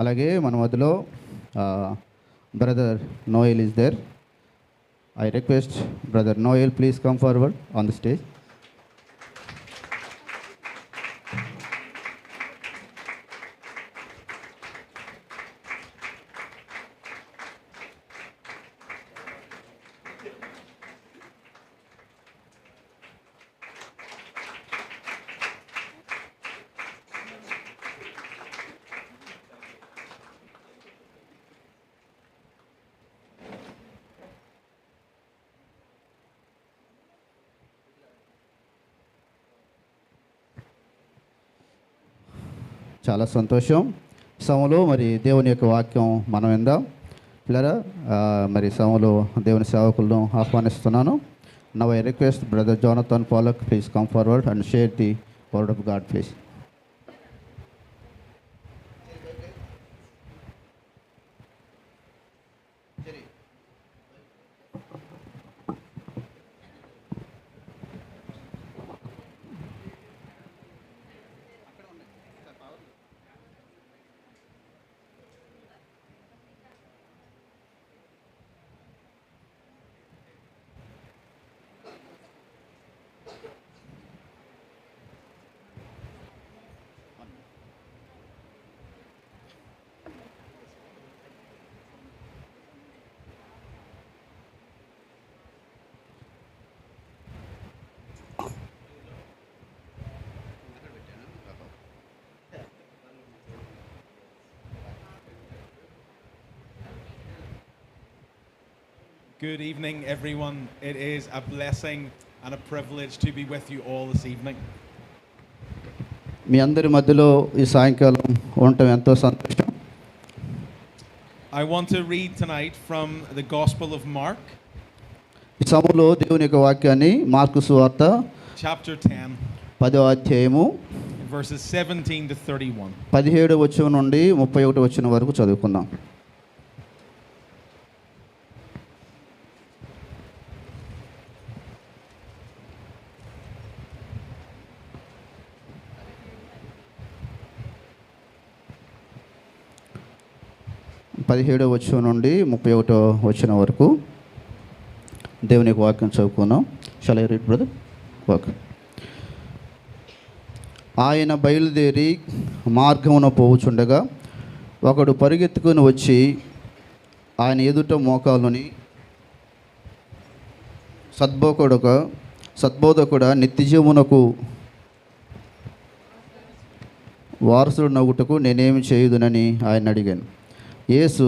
అలాగే మన మధ్యలో brother Noel is there. I request brother Noel please come forward on the stage. చాలా సంతోషం. సమలో మరి దేవుని యొక్క వాక్యం మనం విందాం. పిల్లరా మరి సమలో దేవుని సేవకులను ఆహ్వానిస్తున్నాను. Now I request brother Jonathan palak please come forward and share the word of God please. Good evening, everyone. It is a blessing and a privilege to be with you all this evening. మీ అందరి మధ్యలో ఈ సాయంకాలం ఉండటం ఎంతో సంతోషం. I want to read tonight from the Gospel of Mark. ఈ సమయంలో దేవుని యొక్క వాక్యాన్ని మార్కు సువార్త chapter 10 10వ అధ్యాయము verses 17 to 31. 17వ వచనం నుండి 31వ వచనం వరకు చదువుకుందాం. పదిహేడవ వచనం నుండి 31వ వచనం వరకు దేవుని యొక్క వాక్యం చదువుకున్నాం. Shall I read brother? Okay. ఆయన బయలుదేరి మార్గమున పోవుచుండగా ఒకడు పరిగెత్తుకుని వచ్చి ఆయన ఎదుట మోకాలుని సద్బోధకుడ నిత్యజీవునకు వారసుడు నవ్వుటకు నేనేమి చేయుదునని ఆయన అడిగాను. యేసు,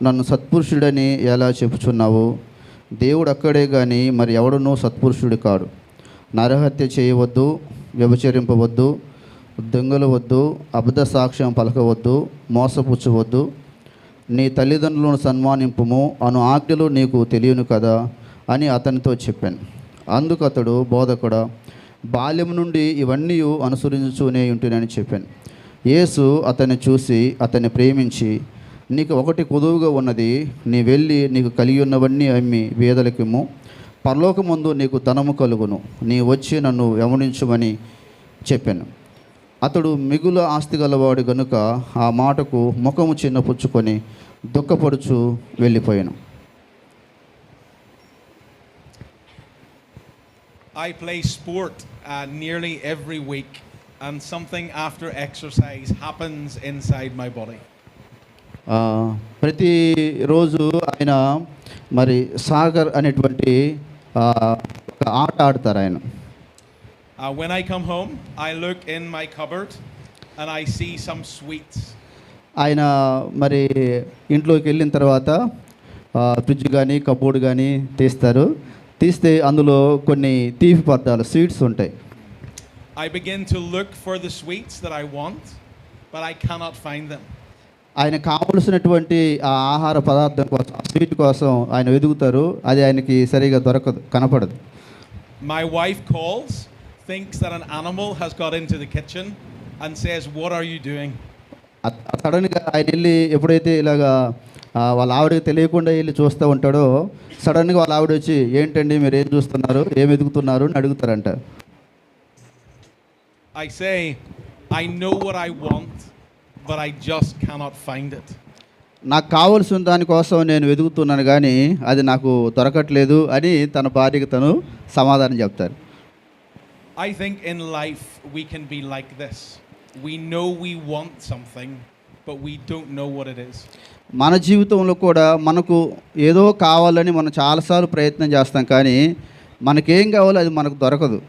నన్ను సత్పురుషుడని ఎలా చెప్పుచున్నావు? దేవుడు అక్కడే కానీ మరి ఎవడునూ సత్పురుషుడు కాడు. నరహత్య చేయవద్దు, వ్యభిచరింపవద్దు, దొంగలవద్దు, అబద్ధ సాక్ష్యం పలకవద్దు, మోసపుచ్చవద్దు, నీ తల్లిదండ్రులను సన్మానింపుము అను ఆజ్ఞలు నీకు తెలియను కదా అని అతనితో చెప్పాను. అందుకు అతడు, బోధకుడా, బాల్యం నుండి ఇవన్నీ అనుసరించుతూనే ఉంటునని చెప్పాను. యేసు అతన్ని చూసి అతన్ని ప్రేమించి, నీకు ఒకటి కొదువుగా ఉన్నది, నీ వెళ్ళి నీకు కలిగి ఉన్నవన్నీ అమ్మి పేదలకిమ్ము, పరలోకమందు నీకు ధనము కలుగును, నీ వచ్చి నన్ను వెంబడించుమని చెప్పాను. అతడు మిగుల ఆస్తి గలవాడు గనుక ఆ మాటకు ముఖము చిన్నపుచ్చుకొని దుఃఖపడుచు వెళ్ళిపోయాను. I play sport nearly every week, and something after exercise happens inside my body. ప్రతిరోజు ఆయన మరి సాగర్ అనేటువంటి ఒక ఆట ఆడతారు ఆయన. When I come home, I look in my cupboard and I see some sweets. ఆయన మరి ఇంట్లోకి వెళ్ళిన తర్వాత ఫ్రిడ్జ్ కానీ కబోర్డ్ కానీ తీస్తే అందులో కొన్ని తీపి పదార్థాలు స్వీట్స్ ఉంటాయి. I begin to look for the sweets that I want, but I cannot find them. ఆయన కావలసినటువంటి ఆ ఆహార పదార్థం కోసం, ఆ స్వీట్ కోసం ఆయన వెతుకుతారు. అది ఆయనకి సరిగా దొరకదు, కనపడదు. My wife calls, thinks that an animal has got into the kitchen and says, "What are you doing?" సడన్గా ఆయన వెళ్ళి ఎప్పుడైతే ఇలాగా వాళ్ళ ఆవిడకి తెలియకుండా వెళ్ళి చూస్తూ ఉంటాడో, సడన్గా వాళ్ళ ఆవిడ వచ్చి, ఏంటండి మీరు ఏం చూస్తున్నారు, ఏం వెతుకుతున్నారు అని అడుగుతారంట. I say, I know what I want, but I just cannot find it. నాకు కావలసిన దానికోసం నేను వెతుకుతున్నాను కానీ అది నాకు దొరకట్లేదు అని తన భార్యకి తను సమాధానం చెప్తారు. I think in life we can be like this. We know we want something, but we don't know what it is. మన జీవితంలో కూడా మనకు ఏదో కావాలని మనం చాలాసార్లు ప్రయత్నం చేస్తాం కానీ మనకేం కావాలో అది మనకు దొరకదు.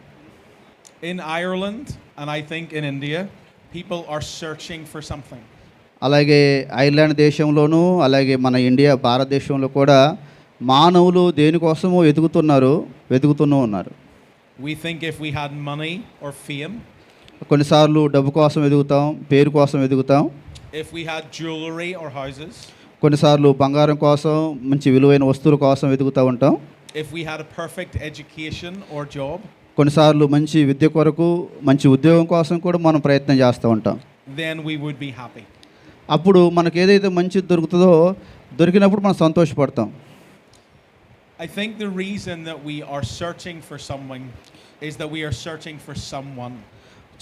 In Ireland, and I think in India, people are searching for something. అలాగే ఐర్లాండ్ దేశంలోనూ, అలాగే మన ఇండియా భారతదేశంలో కూడా మానవులు దేనికోసమో వెతుకుతూనే ఉన్నారు. We think if we had money or fame, కొన్నిసార్లు డబ్బు కోసం వెతుకుతాం, పేరు కోసం వెతుకుతాం. if we had jewelry or houses, కొన్నిసార్లు బంగారం కోసం, మంచి విలువైన వస్తువుల కోసం వెతుకుతూ ఉంటాం. if we had a perfect education or job, కొన్నిసార్లు మంచి విద్య కొరకు, మంచి ఉద్యోగం కోసం కూడా మనం ప్రయత్నం చేస్తూ ఉంటాం. then we would be happy. అప్పుడు మనకు ఏదైతే మంచిది దొరుకుతుందో, దొరికినప్పుడు మనం సంతోషపడతాం. I think the reason that we are searching for someone is that we are searching for someone.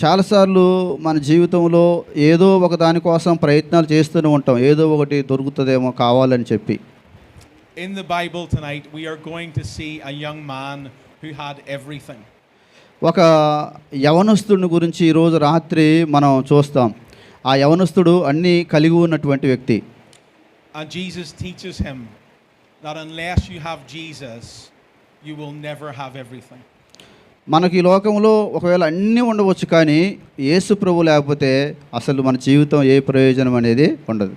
చాలాసార్లు మన జీవితంలో ఏదో ఒక దానికోసం ప్రయత్నాలు చేస్తూనే ఉంటాం, ఏదో ఒకటి దొరుకుతుందేమో కావాలని చెప్పి. In the Bible tonight, we are going to see a young man who had everything. ఒక యవనస్తుడిని గురించి ఈరోజు రాత్రి మనం చూస్తాం. ఆ యవనస్తుడు అన్నీ కలిగి ఉన్నటువంటి వ్యక్తి. And Jesus teaches him that unless you have Jesus, you will never have everything. మనకి ఈ లోకంలో ఒకవేళ అన్నీ ఉండవచ్చు కానీ యేసు ప్రభు లేకపోతే అసలు మన జీవితం ఏ ప్రయోజనం అనేది ఉండదు.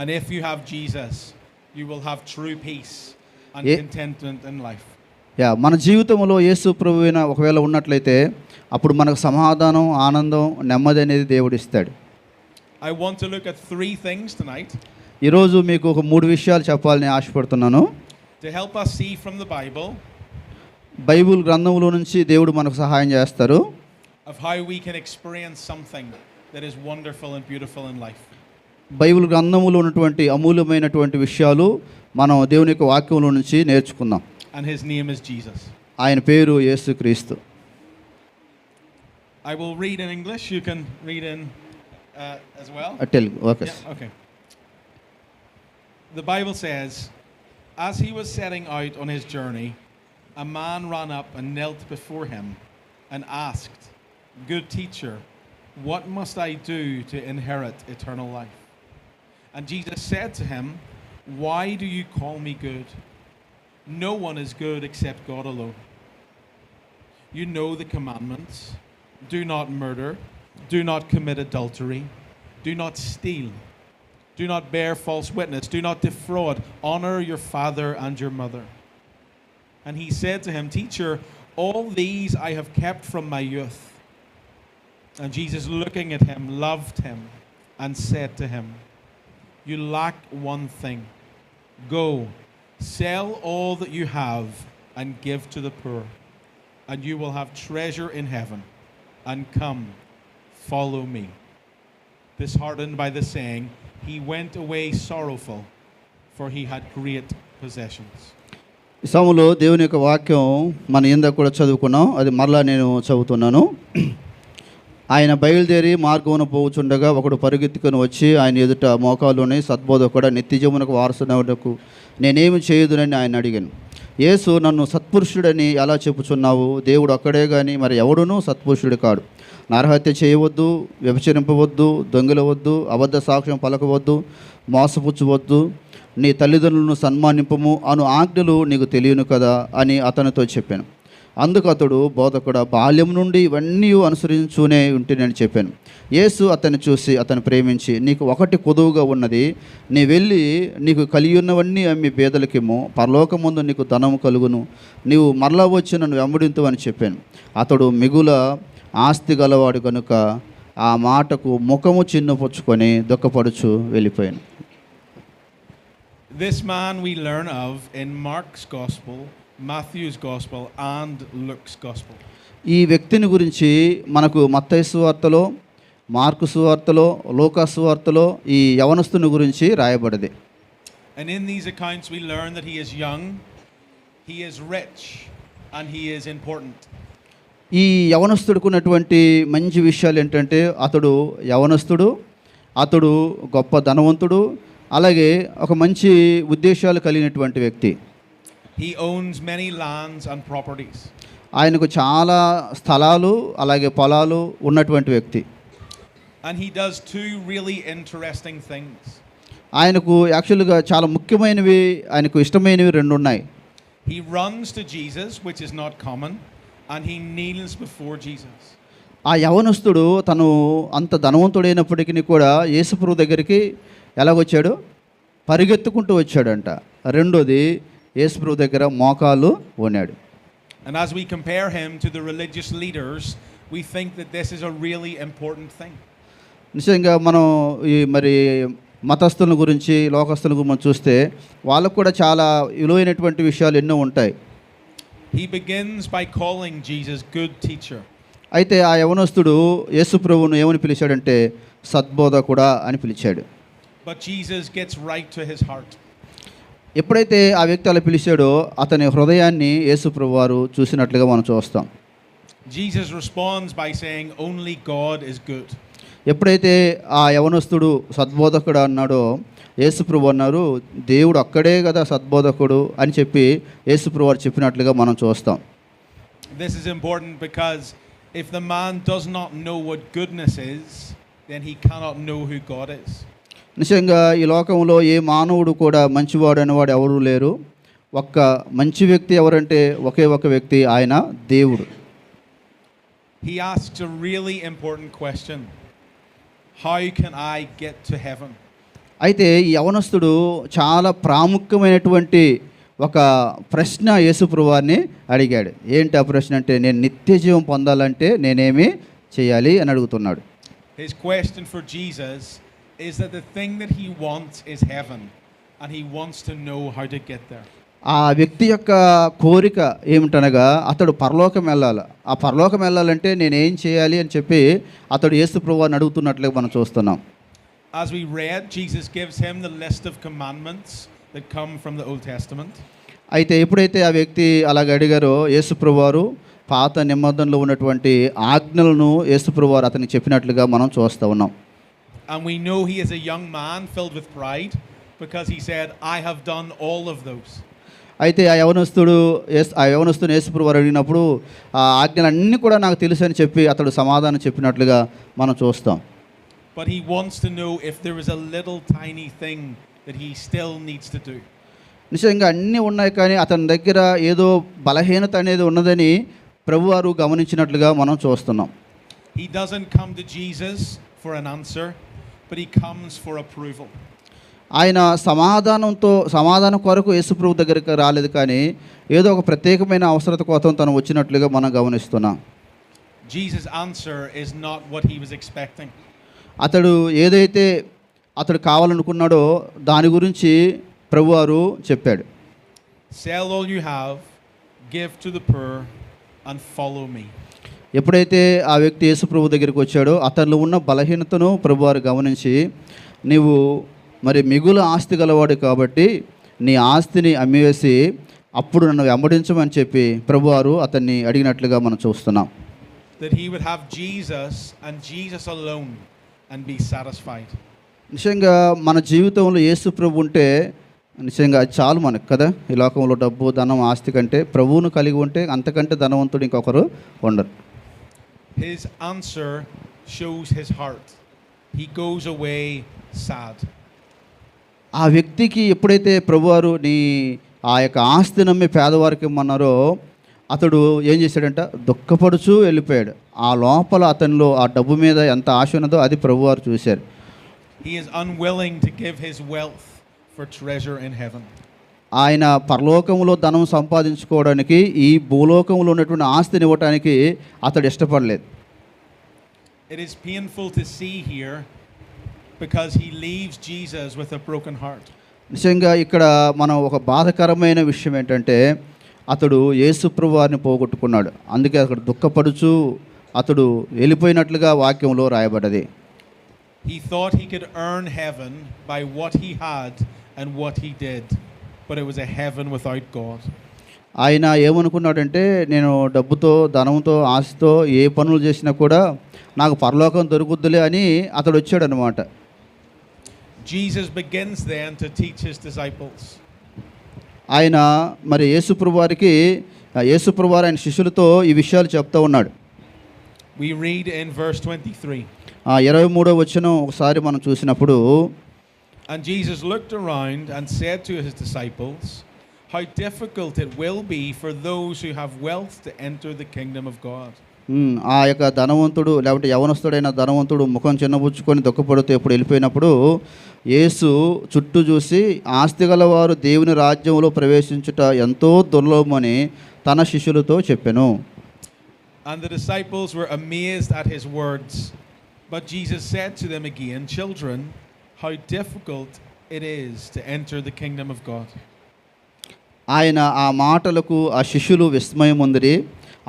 And if you have Jesus, you will have true peace and contentment in life. మన జీవితంలో యేసు ప్రభువైన ఒకవేళ ఉన్నట్లయితే అప్పుడు మనకు సమాధానం, ఆనందం, నెమ్మది అనేది దేవుడు ఇస్తాడు. I want to look at 3 things tonight. ఈరోజు మీకు ఒక 3 విషయాలు చెప్పాలని ఆశపడుతున్నాను. To help us see from the Bible, Bible గ్రంథంలో నుంచి దేవుడు మనకు సహాయం చేస్తారు. of how we can experience something that is wonderful and beautiful in life. Bible గ్రంథంలో ఉన్నటువంటి అమూల్యమైనటువంటి విషయాలు మనం దేవుని యొక్క వాక్యంలో నుంచి నేర్చుకుందాం. And his name is Jesus. ఆయన పేరు యేసుక్రీస్తు. I will read in English. You can read in as well. Telugu okay. Yeah, okay. The Bible says, as he was setting out on his journey, a man ran up and knelt before him and asked, "Good teacher, what must I do to inherit eternal life?" And Jesus said to him, "Why do you call me good? No one is good except God alone. You know the commandments. Do not murder. Do not commit adultery. Do not steal. Do not bear false witness. Do not defraud. Honor your father and your mother." And he said to him, "Teacher, all these I have kept from my youth." And Jesus, looking at him, loved him and said to him, "You lack one thing. Go, sell all that you have and give to the poor, and you will have treasure in heaven. And come, follow me." Disheartened by the saying, he went away sorrowful, for he had great possessions. ఈ సమయంలో దేవుని యొక్క వాక్యం మన ఇందాక కూడా చదువుకున్నాం, అది మరలా నేను చదువుతున్నాను. ఆయన బయలుదేరి మార్గమున పోవుచుండగా ఒకడు పరుగెత్తుకొని వచ్చి ఆయన ఎదుట మోకాలుని, సద్బోధకుడా, నిత్యజీవమునకు వారసునకు నేనేమి చేయుదునని ఆయన అడిగాను. యేసు, నన్ను సత్పురుషుడని ఎలా చెప్పుచున్నావు? దేవుడు ఒక్కడే కానీ మరి ఎవడునూ సత్పురుషుడు కాడు. నరహత్య చేయవద్దు, వ్యభిచరింపవద్దు, దొంగిలవద్దు, అబద్ధ సాక్ష్యం పలకవద్దు, మోసపుచ్చవద్దు, నీ తల్లిదండ్రులను సన్మానింపము అను ఆజ్ఞలు నీకు తెలియను కదా అని అతనితో చెప్పాను. అందుకు అతడు, బోధకుడా, బాల్యం నుండి ఇవన్నీ అనుసరించునే ఉంటేనని చెప్పాను. యేసు అతన్ని చూసి అతను ప్రేమించి, నీకు ఒకటి కొదువుగా ఉన్నది, నీ వెళ్ళి నీకు కలిగి ఉన్నవన్నీ అమ్మి పేదలకేమో, పరలోకముందు నీకు ధనము కలుగును, నీవు మరలా వచ్చి నన్ను వెంబడింతు అని చెప్పాను. అతడు మిగుల ఆస్తి గలవాడు కనుక ఆ మాటకు ముఖము చిన్నుపుచ్చుకొని దుఃఖపడుచు వెళ్ళిపోయాను. This man we learn of in Mark's Gospel, Matthew's Gospel, and Luke's Gospel. ఈ వ్యక్తిని గురించి మనకు మత్తయి సువార్తలో, మార్కు సువార్తలో, లూకా సువార్తలో ఈ యవనస్తుని గురించి రాయబడింది. And in these accounts we learn that he is young, he is rich, and he is important. ఈ యవనస్తుడికి ఉన్నటువంటి మంచి విషయాలు ఏంటంటే అతడు యవనస్తుడు, అతడు గొప్ప ధనవంతుడు, అలాగే ఒక మంచి ఉద్దేశాలు కలిగినటువంటి వ్యక్తి. He owns many lands and properties. ఆయనకు చాలా స్థలాలు అలాగే పొలాలు ఉన్నటువంటి వ్యక్తి. And he does two really interesting things. ఆయనకు యాక్చువల్గా చాలా ముఖ్యమైనవి, ఆయనకు ఇష్టమైనవి రెండు ఉన్నాయి. He runs to Jesus, which is not common, and he kneels before Jesus. ఆ యవనస్తుడు తను అంత ధనవంతుడైనప్పటికీ కూడా యేసుప్రభు దగ్గరికి ఎలాగొచ్చాడు? పరిగెత్తుకుంటూ వచ్చాడంట. రెండోది యేసుప్రభు దగ్గర మోకాలు ఉన్నాడు. And as we compare him to the religious leaders, we think that this is a really important thing. నిజంగా మనం ఈ మరి మతస్థుల గురించి, లోకస్తుల గురించి మనం చూస్తే వాళ్ళకు కూడా చాలా విలువైనటువంటి విషయాలు ఎన్నో ఉంటాయి. He begins by calling Jesus good teacher. అయితే ఆ యవనస్తుడు యేసుప్రభువును ఏమని పిలిచాడంటే సద్బోధకుడా అని పిలిచాడు. But Jesus gets right to his heart. ఎప్పుడైతే ఆ వ్యక్తి అలా పిలిచాడో అతని హృదయాన్ని యేసుప్రభు వారు చూసినట్లుగా మనం చూస్తాం. Jesus responds by saying only God is good. ఎప్పుడైతే ఆ యవనస్తుడు సద్బోధకుడు అన్నాడో యేసుప్రభు అన్నారు దేవుడు అక్కడే కదా సద్బోధకుడు అని చెప్పి యేసుప్రభు వారు చెప్పినట్లుగా మనం చూస్తాం. This is important because if the man does not know what goodness is, then he cannot know who God is. నిజంగా ఈ లోకంలో ఏ మానవుడు కూడా మంచివాడు అనేవాడు ఎవరూ లేరు. ఒక్క మంచి వ్యక్తి ఎవరంటే ఒకే ఒక వ్యక్తి, ఆయన దేవుడు. He asks a really important question. How can I get to heaven? అయితే ఈ యవనస్తుడు చాలా ప్రాముఖ్యమైనటువంటి ఒక ప్రశ్న యేసుప్రభు వారిని అడిగాడు. ఏంటి ఆ ప్రశ్న అంటే, నేను నిత్య జీవం పొందాలంటే నేనేమి చేయాలి అని అడుగుతున్నాడు. His question for Jesus is that the thing that he wants is heaven, and he wants to know how to get there. ఆ వ్యక్తి యొక్క కోరిక ఏమిటనగా అతడు పరలోకం వెళ్ళాలి. ఆ పరలోకం వెళ్ళాలంటే నేనేం చేయాలి అని చెప్పి అతడు యేసుప్రభు వారిని అడుగుతున్నట్లుగా మనం చూస్తున్నాం. As we read, Jesus gives him the list of commandments that come from the Old Testament. అయితే ఎప్పుడైతే ఆ వ్యక్తి అలాగ అడిగారో యేసుప్రభు వారు పాత నిబంధనలో ఉన్నటువంటి ఆజ్ఞలను యేసుప్రభు వారు అతనికి చెప్పినట్లుగా మనం చూస్తూ ఉన్నాం. And we know he is a young man filled with pride because he said, I have done all of those. అయితే ఆ యవనస్తుని యేసుప్రభు వారు అడిగినప్పుడు ఆ ఆజ్ఞలన్నీ కూడా నాకు తెలుసు అని చెప్పి అతడు సమాధానం చెప్పినట్లుగా మనం చూస్తాం. But he wants to know if there is a little tiny thing that he still needs to do. నిజంగా అన్నీ ఉన్నాయి కానీ అతని దగ్గర ఏదో బలహీనత అనేది ఉన్నదని ప్రభువారు గమనించినట్లుగా మనం చూస్తున్నాం. He doesn't come to Jesus for an answer, but he comes for approval. ఆయన సమాధానం కొరకు యేసుప్రభు దగ్గరికి రాలేదు, కానీ ఏదో ఒక ప్రత్యేకమైన అవసరత కోసం తను వచ్చినట్లుగా మనం గమనిస్తున్నాం. Jesus' answer is not what he was expecting. అతడు ఏదైతే అతడు కావాలనుకున్నాడో దాని గురించి ప్రభువారు చెప్పాడు. Sell all you have, give to the poor, and follow me. ఎప్పుడైతే ఆ వ్యక్తి యేసుప్రభు దగ్గరికి వచ్చాడో అతనిలో ఉన్న బలహీనతను ప్రభువారు గమనించి, నీవు మరి మిగులు ఆస్తి గలవాడు కాబట్టి నీ ఆస్తిని అమ్మివేసి అప్పుడు నన్ను వెంబడించమని చెప్పి ప్రభువారు అతన్ని అడిగినట్లుగా మనం చూస్తున్నాం. That he would have Jesus and Jesus alone and be satisfied. నిజంగా మన జీవితంలో యేసుప్రభు ఉంటే నిజంగా అది చాలు మనకు కదా. ఈ లోకంలో డబ్బు, ధనం, ఆస్తి కంటే ప్రభువును కలిగి ఉంటే అంతకంటే ధనవంతుడు ఇంకొకరు ఉండరు. His answer shows his heart. He goes away sad. ఆ వ్యక్తికి ఎప్పుడైతే ప్రభువారు నీ ఆ యొక్క ఆస్తి నమ్మి పేదవారికి ఇమ్మన్నారో అతడు ఏం చేశాడంట, దుఃఖపడుచూ వెళ్ళిపోయాడు. ఆ లోపల అతనిలో ఆ డబ్బు మీద ఎంత ఆశ ఉన్నదో అది ప్రభువారు చూశారు. He is unwilling to give his wealth for treasure in heaven. ఆయన పరలోకంలో ధనం సంపాదించుకోవడానికి ఈ భూలోకంలో ఉన్నటువంటి ఆస్తిని ఇవ్వటానికి అతడు ఇష్టపడలేదు. It is painful to see here because he leaves Jesus with a broken heart. నిజంగా ఇక్కడ మనం ఒక బాధకరమైన విషయం ఏంటంటే అతడు యేసు ప్రభువారిని పోగొట్టుకున్నాడు. అందుకే అక్కడ దుఃఖపడుచు అతడు వెళ్ళిపోయినట్లుగా వాక్యంలో రాయబడ్డది. He thought he could earn heaven by what he had and what he did, but it was a heaven without God. ఆయన ఏమనుకున్నాడంటే నేను డబ్బుతో ధనంతో ఆశతో ఏ పనులు చేసినా కూడా నాకు పరలోకం దొరుకుద్దులే అని అతడు వచ్చాడనమాట. Jesus begins then to teach his disciples. ఆయన మరి యేసుప్రభు వారు ఆయన శిష్యులతో ఈ విషయాలు చెప్తూ ఉన్నాడు. We read in verse 23. 23వ వచనం ఒకసారి మనం చూసినప్పుడు, And Jesus looked around and said to his disciples, how difficult it will be for those who have wealth to enter the kingdom of God. ఆ యొక్క ధనవంతుడు లేకపోతే యవనస్తుడైన ధనవంతుడు ముఖం చిన్నబుచ్చుకొని దుఃఖపడుతూ ఎప్పుడు వెళ్ళిపోయినప్పుడు యేసు చుట్టూ చూసి ఆస్తి గలవారు దేవుని రాజ్యంలో ప్రవేశించుట ఎంతో దుర్లభమని తన శిష్యులతో చెప్పెను. And the disciples were amazed at his words. But Jesus said to them again, children, how difficult it is to enter the kingdom of God. ఆయన ఆ మాటలకు ఆ శిష్యులు విస్మయం ఉందిరి.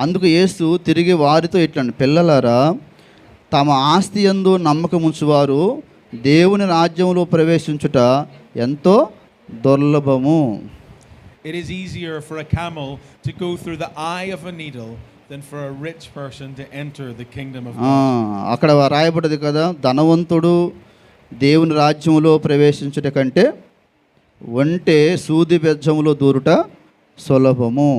అందుకు యేసు తిరిగి వారితో ఇట్లా, పిల్లలారా, తమ ఆస్తి యందు నమ్మకముంచువారు దేవుని రాజ్యంలో ప్రవేశించుట ఎంతో దుర్లభము. It is easier for a camel to go through the eye of a needle than for a rich person to enter the kingdom of God. అక్కడ రాయబడ్డది కదా, ధనవంతుడు దేవుని రాజ్యంలో ప్రవేశించుట కంటే ఒంటె సూది బెజ్జములో దూరుట సులభము.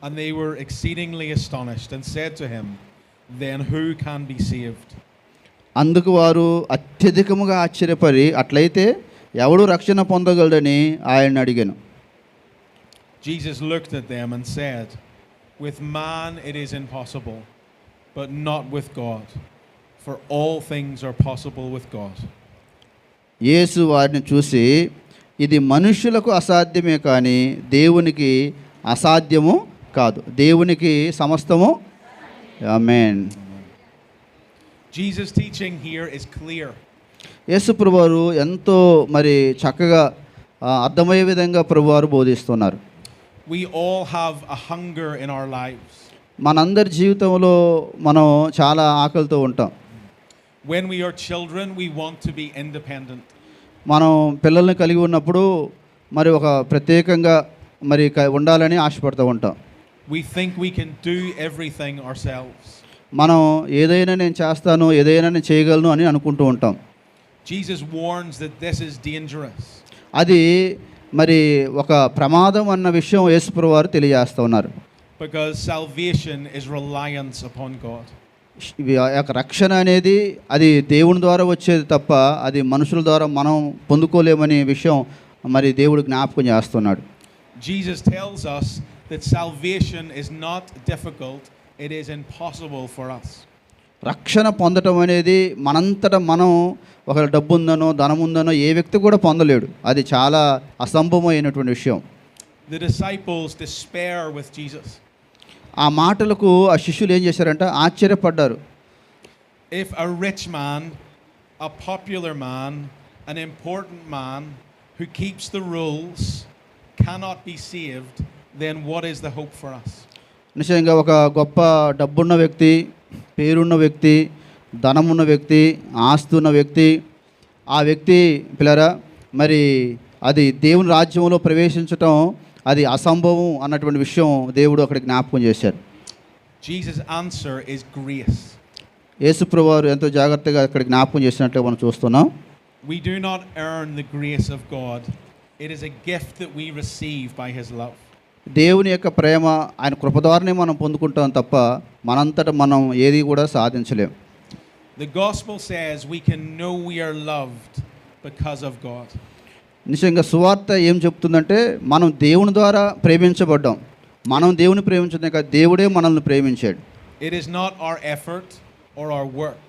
And they were exceedingly astonished and said to him, then who can be saved? అందుకు వారు అత్యధికముగా ఆశ్చర్యపడి అట్లయితే ఎవడు రక్షణ పొందగలడని ఆయన అడిగాను. Jesus looked at them and said, with man it is impossible, but not with God, for all things are possible with God. యేసు వారిని చూసి, ఇది మనుషులకు అసాధ్యమే కానీ దేవునికి అసాధ్యము కాదు, దేవునికి సమస్తము. ఆమేన్. Jesus' teaching here is clear. యేసు ప్రభువారు ఎంతో మరి చక్కగా అర్థమయ్యే విధంగా ప్రభువారు బోధిస్తున్నారు. We all have a hunger in our lives. మనందరి జీవితంలో మనం చాలా ఆకలితో ఉంటాం. When we are children, we want to be independent. మనం పిల్లల్ని కలిగి ఉన్నప్పుడు మరి ఒక ప్రత్యేకంగా మరి ఉండాలని ఆశపడుతూ ఉంటాం. We think we can do everything ourselves. మనం ఏదైనా నేను చేస్తాను, ఏదైనా నేను చేయగలను అని అనుకుంటూ ఉంటాం. Jesus warns that this is dangerous. అది మరి ఒక ప్రమాదం అన్న విషయం యేసుప్రభు వారు తెలియజేస్తూ ఉన్నారు. Because salvation is reliance upon God. యొక్క రక్షణ అనేది అది దేవుని ద్వారా వచ్చేది తప్ప అది మనుషుల ద్వారా మనం పొందుకోలేమనే విషయం మరి దేవుడు జ్ఞాపకం చేస్తున్నాడు. Jesus tells us that salvation is not difficult, it is impossible for us. రక్షణ పొందటం అనేది మనంతట మనం ఒక డబ్బు ఉందనో ధనం ఉందనో ఏ వ్యక్తి కూడా పొందలేడు. అది చాలా అసంభవమైనటువంటి విషయం. The disciples despair with Jesus. ఆ మాటలకు ఆ శిష్యులు ఏం చేశారంటే ఆశ్చర్యపడ్డారు. If a rich man, a popular man, an important man who keeps the rules cannot be saved, then what is the hope for us? నిశ్చయంగా ఒక గొప్ప డబ్బున్న వ్యక్తి, పేరున్న వ్యక్తి, ధనమున్న వ్యక్తి, ఆస్తి ఉన్న వ్యక్తి, ఆ వ్యక్తి పిల్లరా మరి అది దేవుని రాజ్యంలో ప్రవేశించటం అది అసంభవం అన్నటువంటి విషయం దేవుడు అక్కడ జ్ఞాపకం చేశారు. Jesus' answer is grace. యేసుప్రభు వారు ఎంతో జాగ్రత్తగా అక్కడ జ్ఞాపకం చేసినట్లుగా మనం చూస్తున్నాం. We do not earn the grace of God. It is a gift that we receive by his love. దేవుని యొక్క ప్రేమ ఆయన కృప ద్వారానే మనం పొందుకుంటాం తప్ప మనంతట మనం ఏది కూడా సాధించలేం. The gospel says we can know we are loved because of God. నిజంగా సువార్త ఏం చెప్తుందంటే మనం దేవుని ద్వారా ప్రేమించబడ్డాం. మనం దేవుని ప్రేమించడం కాదు, దేవుడే మనల్ని ప్రేమించాడు. It is not our effort or our work,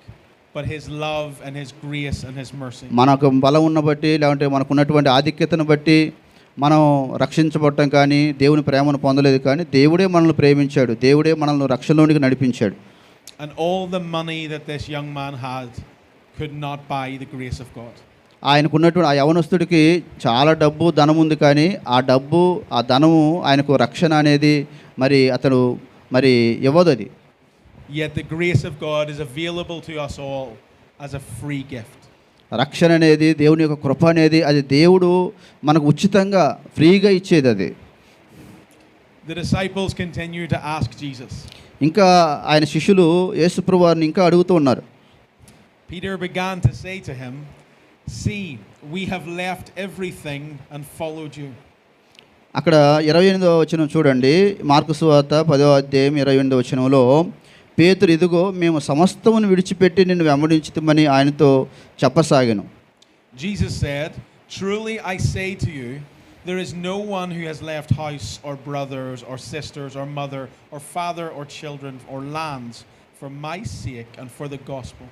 but his love and his grace and his mercy. మనకు బలం ఉన్న బట్టి లేదంటే మనకు ఉన్నటువంటి ఆధిక్యతను బట్టి మనం రక్షించబడటం కానీ దేవుని ప్రేమను పొందలేదు, కానీ దేవుడే మనల్ని ప్రేమించాడు, దేవుడే మనల్ని రక్షణలోనికి నడిపించాడు. And all the money that this young man had could not buy the grace of God. ఆయనకున్నటువంటి ఆ యవనస్తుడికి చాలా డబ్బు ధనం ఉంది, కానీ ఆ డబ్బు ఆ ధనము ఆయనకు రక్షణ అనేది మరి అతడు మరి ఇవ్వదు అది. Yet the grace of God is available to us all as a free gift. రక్షణ అనేది దేవుని యొక్క కృప అనేది అది దేవుడు మనకు ఉచితంగా ఫ్రీగా ఇచ్చేది అది. The disciples continue to ask Jesus. ఇంకా ఆయన శిష్యులు యేసుప్రభు వారిని ఇంకా అడుగుతూ ఉన్నారు. Peter began to say to him, "See, we have left everything and followed you." అక్కడ 28వ వచనం చూడండి, మార్కు సువార్త 10వ అధ్యాయం 28వ వచనంలో, పేతురు ఇదిగో మేము సమస్తమును విడిచిపెట్టి నిన్ను వెంబడించుతామని ఆయనతో చెప్పసాగాను. Jesus said, "Truly I say to you, there is no one who has left house or brothers or sisters or mother or father or children or lands for my sake and for the gospel."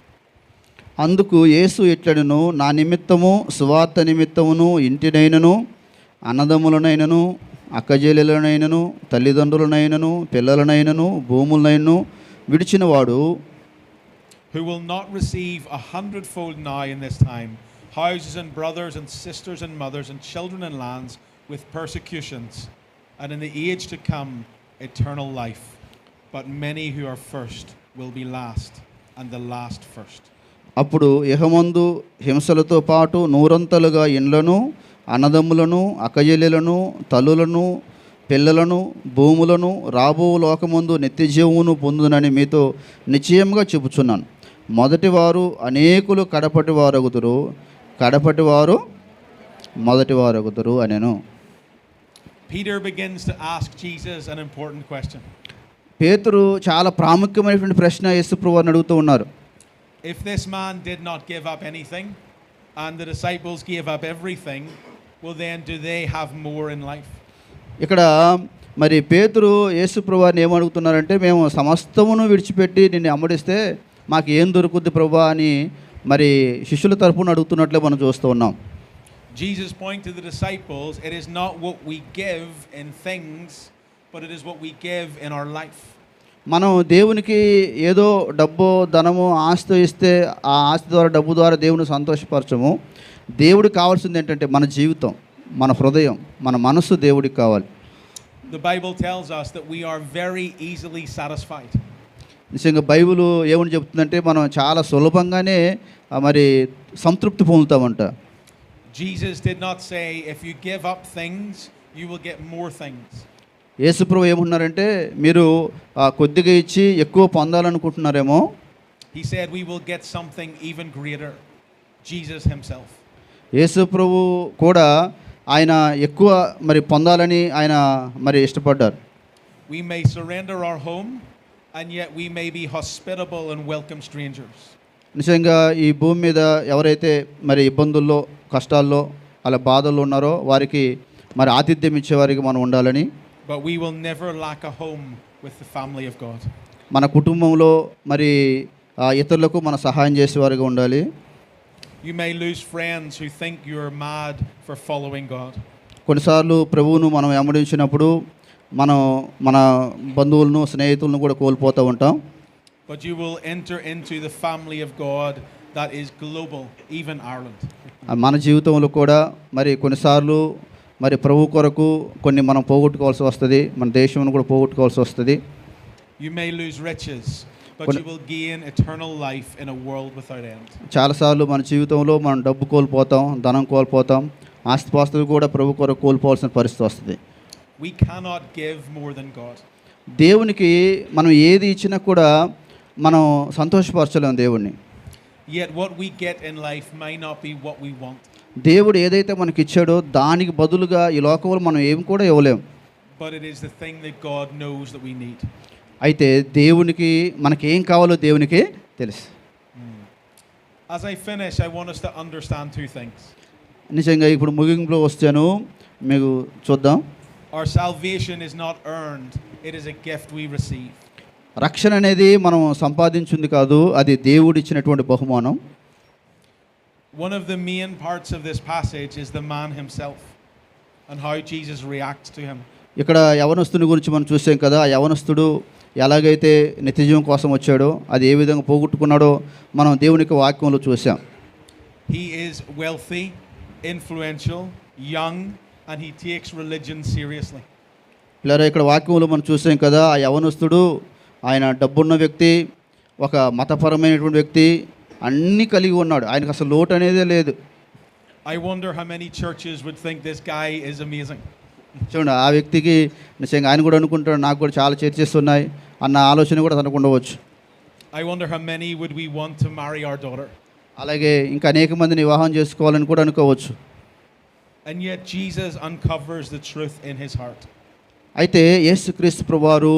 అందుకు యేసు ఇట్లడెను, నా నిమిత్తము సువార్త నిమిత్తమును ఇంటినైనను అన్నదమ్ములనైనను అక్కజేలులనైనను తల్లిదండ్రులనైనను పిల్లలనైనను భూములనైనను విడిచినవాడు who will not receive 100-fold now in this time houses and brothers and sisters and mothers and children and lands with persecutions, and in the age to come eternal life. But many who are first will be last, and the last first. అప్పుడు ఇహమందు హింసలతో పాటు నూరంతలుగా ఇండ్లను అన్నదమ్ములను అక్కజెల్లెలను తల్లులను పిల్లలను భూములను రాబో లోకమందు నిత్యజీవమును పొందునని మీతో నిశ్చయంగా చెబుచున్నాను. మొదటివారు అనేకులు కడపటివారగుదురు, కడపటివారు మొదటివారగుదురు అనెను. Peter begins to ask Jesus an important question. పేతురు చాలా ప్రాముఖ్యమైనటువంటి ప్రశ్న యేసుప్రభు వారిని అడుగుతూ ఉన్నారు. If this man did not give up anything and the disciples gave up everything, well then do they have more in life? ఇక్కడ మరి పేతురు యేసుప్రభు వారిని ఏమడుగుతున్నారంటే, మేము సమస్తమును విడిచిపెట్టి నిన్ను అమ్మడిస్తే మాకు ఏం దొరుకుద్ది ప్రభువా అని మరి శిష్యుల తరపున అడుగుతున్నట్లే మనం చూస్తూ ఉన్నాం. Jesus' point to the disciples, it is not what we give in things, but it is what we give in our life. మనం దేవునికి ఏదో డబ్బు ధనము ఆస్తి ఇస్తే ఆ ఆస్తి ద్వారా డబ్బు ద్వారా దేవుని సంతోషపరచము. దేవుడికి కావాల్సింది ఏంటంటే మన జీవితం, మన హృదయం, మన మనస్సు దేవుడికి కావాలి. The Bible tells us that we are very easily satisfied. నిజంగా బైబిల్ ఏమని చెప్తుందంటే మనం చాలా సులభంగానే మరి సంతృప్తి పొందుతామంట. Jesus did not say if you give up things you will get more things. యేసుప్రభు ఏమంటున్నారంటే, మీరు కొద్దిగా ఇచ్చి ఎక్కువ పొందాలనుకుంటున్నారేమో. He said we will get something even greater. Jesus himself. యేసుప్రభు కూడా ఆయన ఎక్కువ మరి పొందాలని ఆయన మరి ఇష్టపడ్డారు. We may surrender our home and yet we may be hospitable and welcome strangers. నిజంగా ఈ భూమి మీద ఎవరైతే మరి ఇబ్బందుల్లో కష్టాల్లో అలా బాధల్లో ఉన్నారో వారికి మరి ఆతిథ్యం ఇచ్చేవారికి మనం ఉండాలని. But we will never lack a home with the family of God. మన కుటుంబంలో మరి ఇతరులకు మన సహాయం చేసేవారిగా ఉండాలి. You may lose friends who think you're mad for following God. కొన్నిసార్లు ప్రభువును మనం వెంబడించినప్పుడు మనం మన బంధువులను స్నేహితులను కూడా కోల్పోతూ ఉంటాం. But you will enter into the family of God that is global, even Ireland. మన జీవితంలో కూడా మరి కొన్నిసార్లు మరి ప్రభు కొరకు కొన్ని మనం పోగొట్టుకోవాల్సి వస్తుంది, మన దేశంను కూడా పోగొట్టుకోవాల్సి వస్తుంది. You may lose riches, but you will gain eternal life in a world without end. చాలాసార్లు మన జీవితంలో మనం డబ్బు కోల్పోతాం, ధనం కోల్పోతాం, ఆస్తిపాస్తులు కూడా ప్రభు కొరకు కోల్పోవాల్సిన పరిస్థితి వస్తుంది. We cannot give more than God. దేవునికి మనం ఏది ఇచ్చినా కూడా మనం సంతోషపరచలేం దేవుణ్ణి. Yet what we get in life may not be what we want. దేవుడు ఏదైతే మనకి ఇచ్చాడో దానికి బదులుగా ఈ లోకంలో మనం ఏం కూడా ఇవ్వలేం. But it is the thing that God knows that we need. అయితే దేవునికి మనకి ఏం కావాలో దేవునికే తెలుసు. As I finish, I want us to understand two things. నిజంగా ఇప్పుడు ముగింపులో వస్తాను, మీకు చూద్దాం. Our salvation is not earned, it is a gift we receive. రక్షణ అనేది మనం సంపాదించింది కాదు, అది దేవుడు ఇచ్చినటువంటి బహుమానం. One of the main parts of this passage is the man himself and how Jesus reacts to him. ఇక్కడ యవనస్తుని గురించి మనం చూసాం కదా. ఆ యవనస్తుడు ఎలాగైతే నిత్యజీవం కోసం వచ్చాడో అది ఏ విధంగా పోగొట్టుకున్నాడో మనం దేవునికి వాక్యంలో చూసాం. He is wealthy, influential, young, and he takes religion seriously. ఇలా ఇక్కడ వాక్యంలో మనం చూసాం కదా, ఆ యవనస్తుడు ఆయన డబ్బున్న వ్యక్తి, ఒక మతపరమైనటువంటి వ్యక్తి, అన్నీ కలిగి ఉన్నాడు. ఆయనకు అసలు లోటు అనేదే లేదు. I wonder how many churches would think this guy is amazing. చూడండి, ఆ వ్యక్తికి నిజంగా ఆయన కూడా అనుకుంటాడు నాకు కూడా చాలా చర్చెస్ ఉన్నాయి అన్న ఆలోచన కూడా తనకు ఉండవచ్చు. I wonder how many would we want to marry our daughter. అలాగే ఇంకా అనేక మందిని వివాహం చేసుకోవాలని కూడా అనుకోవచ్చు. And yet Jesus uncovers the truth in his heart. అయితే యేసుక్రీస్తు ప్రభువారు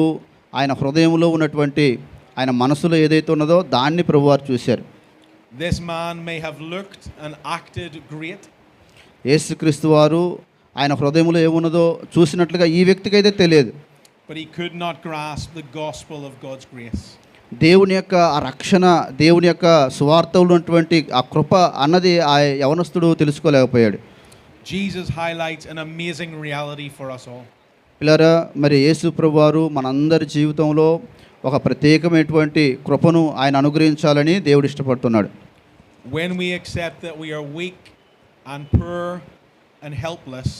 ఆయన హృదయంలో ఉన్నటువంటి ఆయన మనసులో ఏదైతే ఉన్నదో దాన్ని ప్రభువారు చూశారు. This man may have looked and acted great, యేసుక్రీస్తు వారు ఆయన హృదయంలో ఏమున్నదో చూసినట్లుగా ఈ వ్యక్తికి అయితే తెలియదు. but he could not grasp the gospel of God's grace. దేవుని యొక్క ఆ రక్షణ, దేవుని యొక్క సువార్తలో ఉన్నటువంటి ఆ కృప అన్నది ఆ యవనస్తుడు తెలుసుకోలేకపోయాడు. Jesus highlights an amazing reality for us all. పిల్లరా, మరి యేసు ప్రభువారు మనందరి జీవితంలో ఒక ప్రత్యేకమైనటువంటి కృపను ఆయన అనుగ్రహించాలని దేవుడు ఇష్టపడుతున్నాడు. When we accept that we are weak and poor and helpless,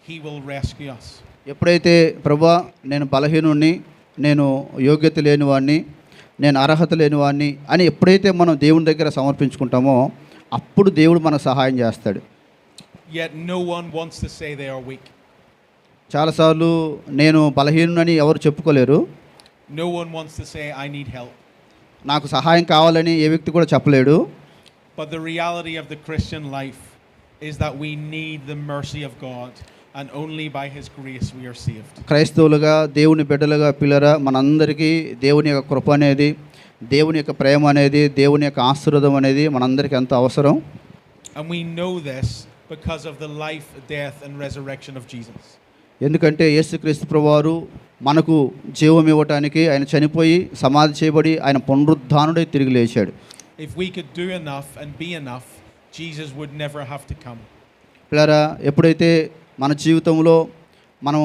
he will rescue us. ఎప్పుడైతే ప్రభువా నేను బలహీనుణ్ణి, నేను యోగ్యత లేనివాడిని, నేను అర్హత లేనివాడిని అని ఎప్పుడైతే మనం దేవుని దగ్గర సమర్పించుకుంటామో అప్పుడు దేవుడు మనకు సహాయం చేస్తాడు. Yet no one wants to say they are weak. చాలాసార్లు నేను బలహీనునని ఎవరు చెప్పుకోలేరు. No one wants to say I need help. నాకు సహాయం కావాలని ఏ వ్యక్తి కూడా చెప్పలేడు. But the reality of the Christian life is that we need the mercy of God, and only by his grace we are saved. క్రైస్తవులుగా, దేవుని బిడ్డలుగా పిల్లరా, మనందరికీ దేవుని యొక్క కృప అనేది, దేవుని యొక్క ప్రేమ అనేది, దేవుని యొక్క ఆశీర్వాదం అనేది మనందరికీ ఎంతో అవసరం. And we know this because of the life, death and resurrection of Jesus. ఎందుకంటే యేసుక్రీస్తు ప్రభువారు మనకు జీవం ఇవ్వటానికి ఆయన చనిపోయి సమాధి చేయబడి ఆయన పునరుద్ధానుడై తిరిగి లేచాడు. If we could do enough and be enough, Jesus would never have to come. పిల్లరా, ఎప్పుడైతే మన జీవితంలో మనం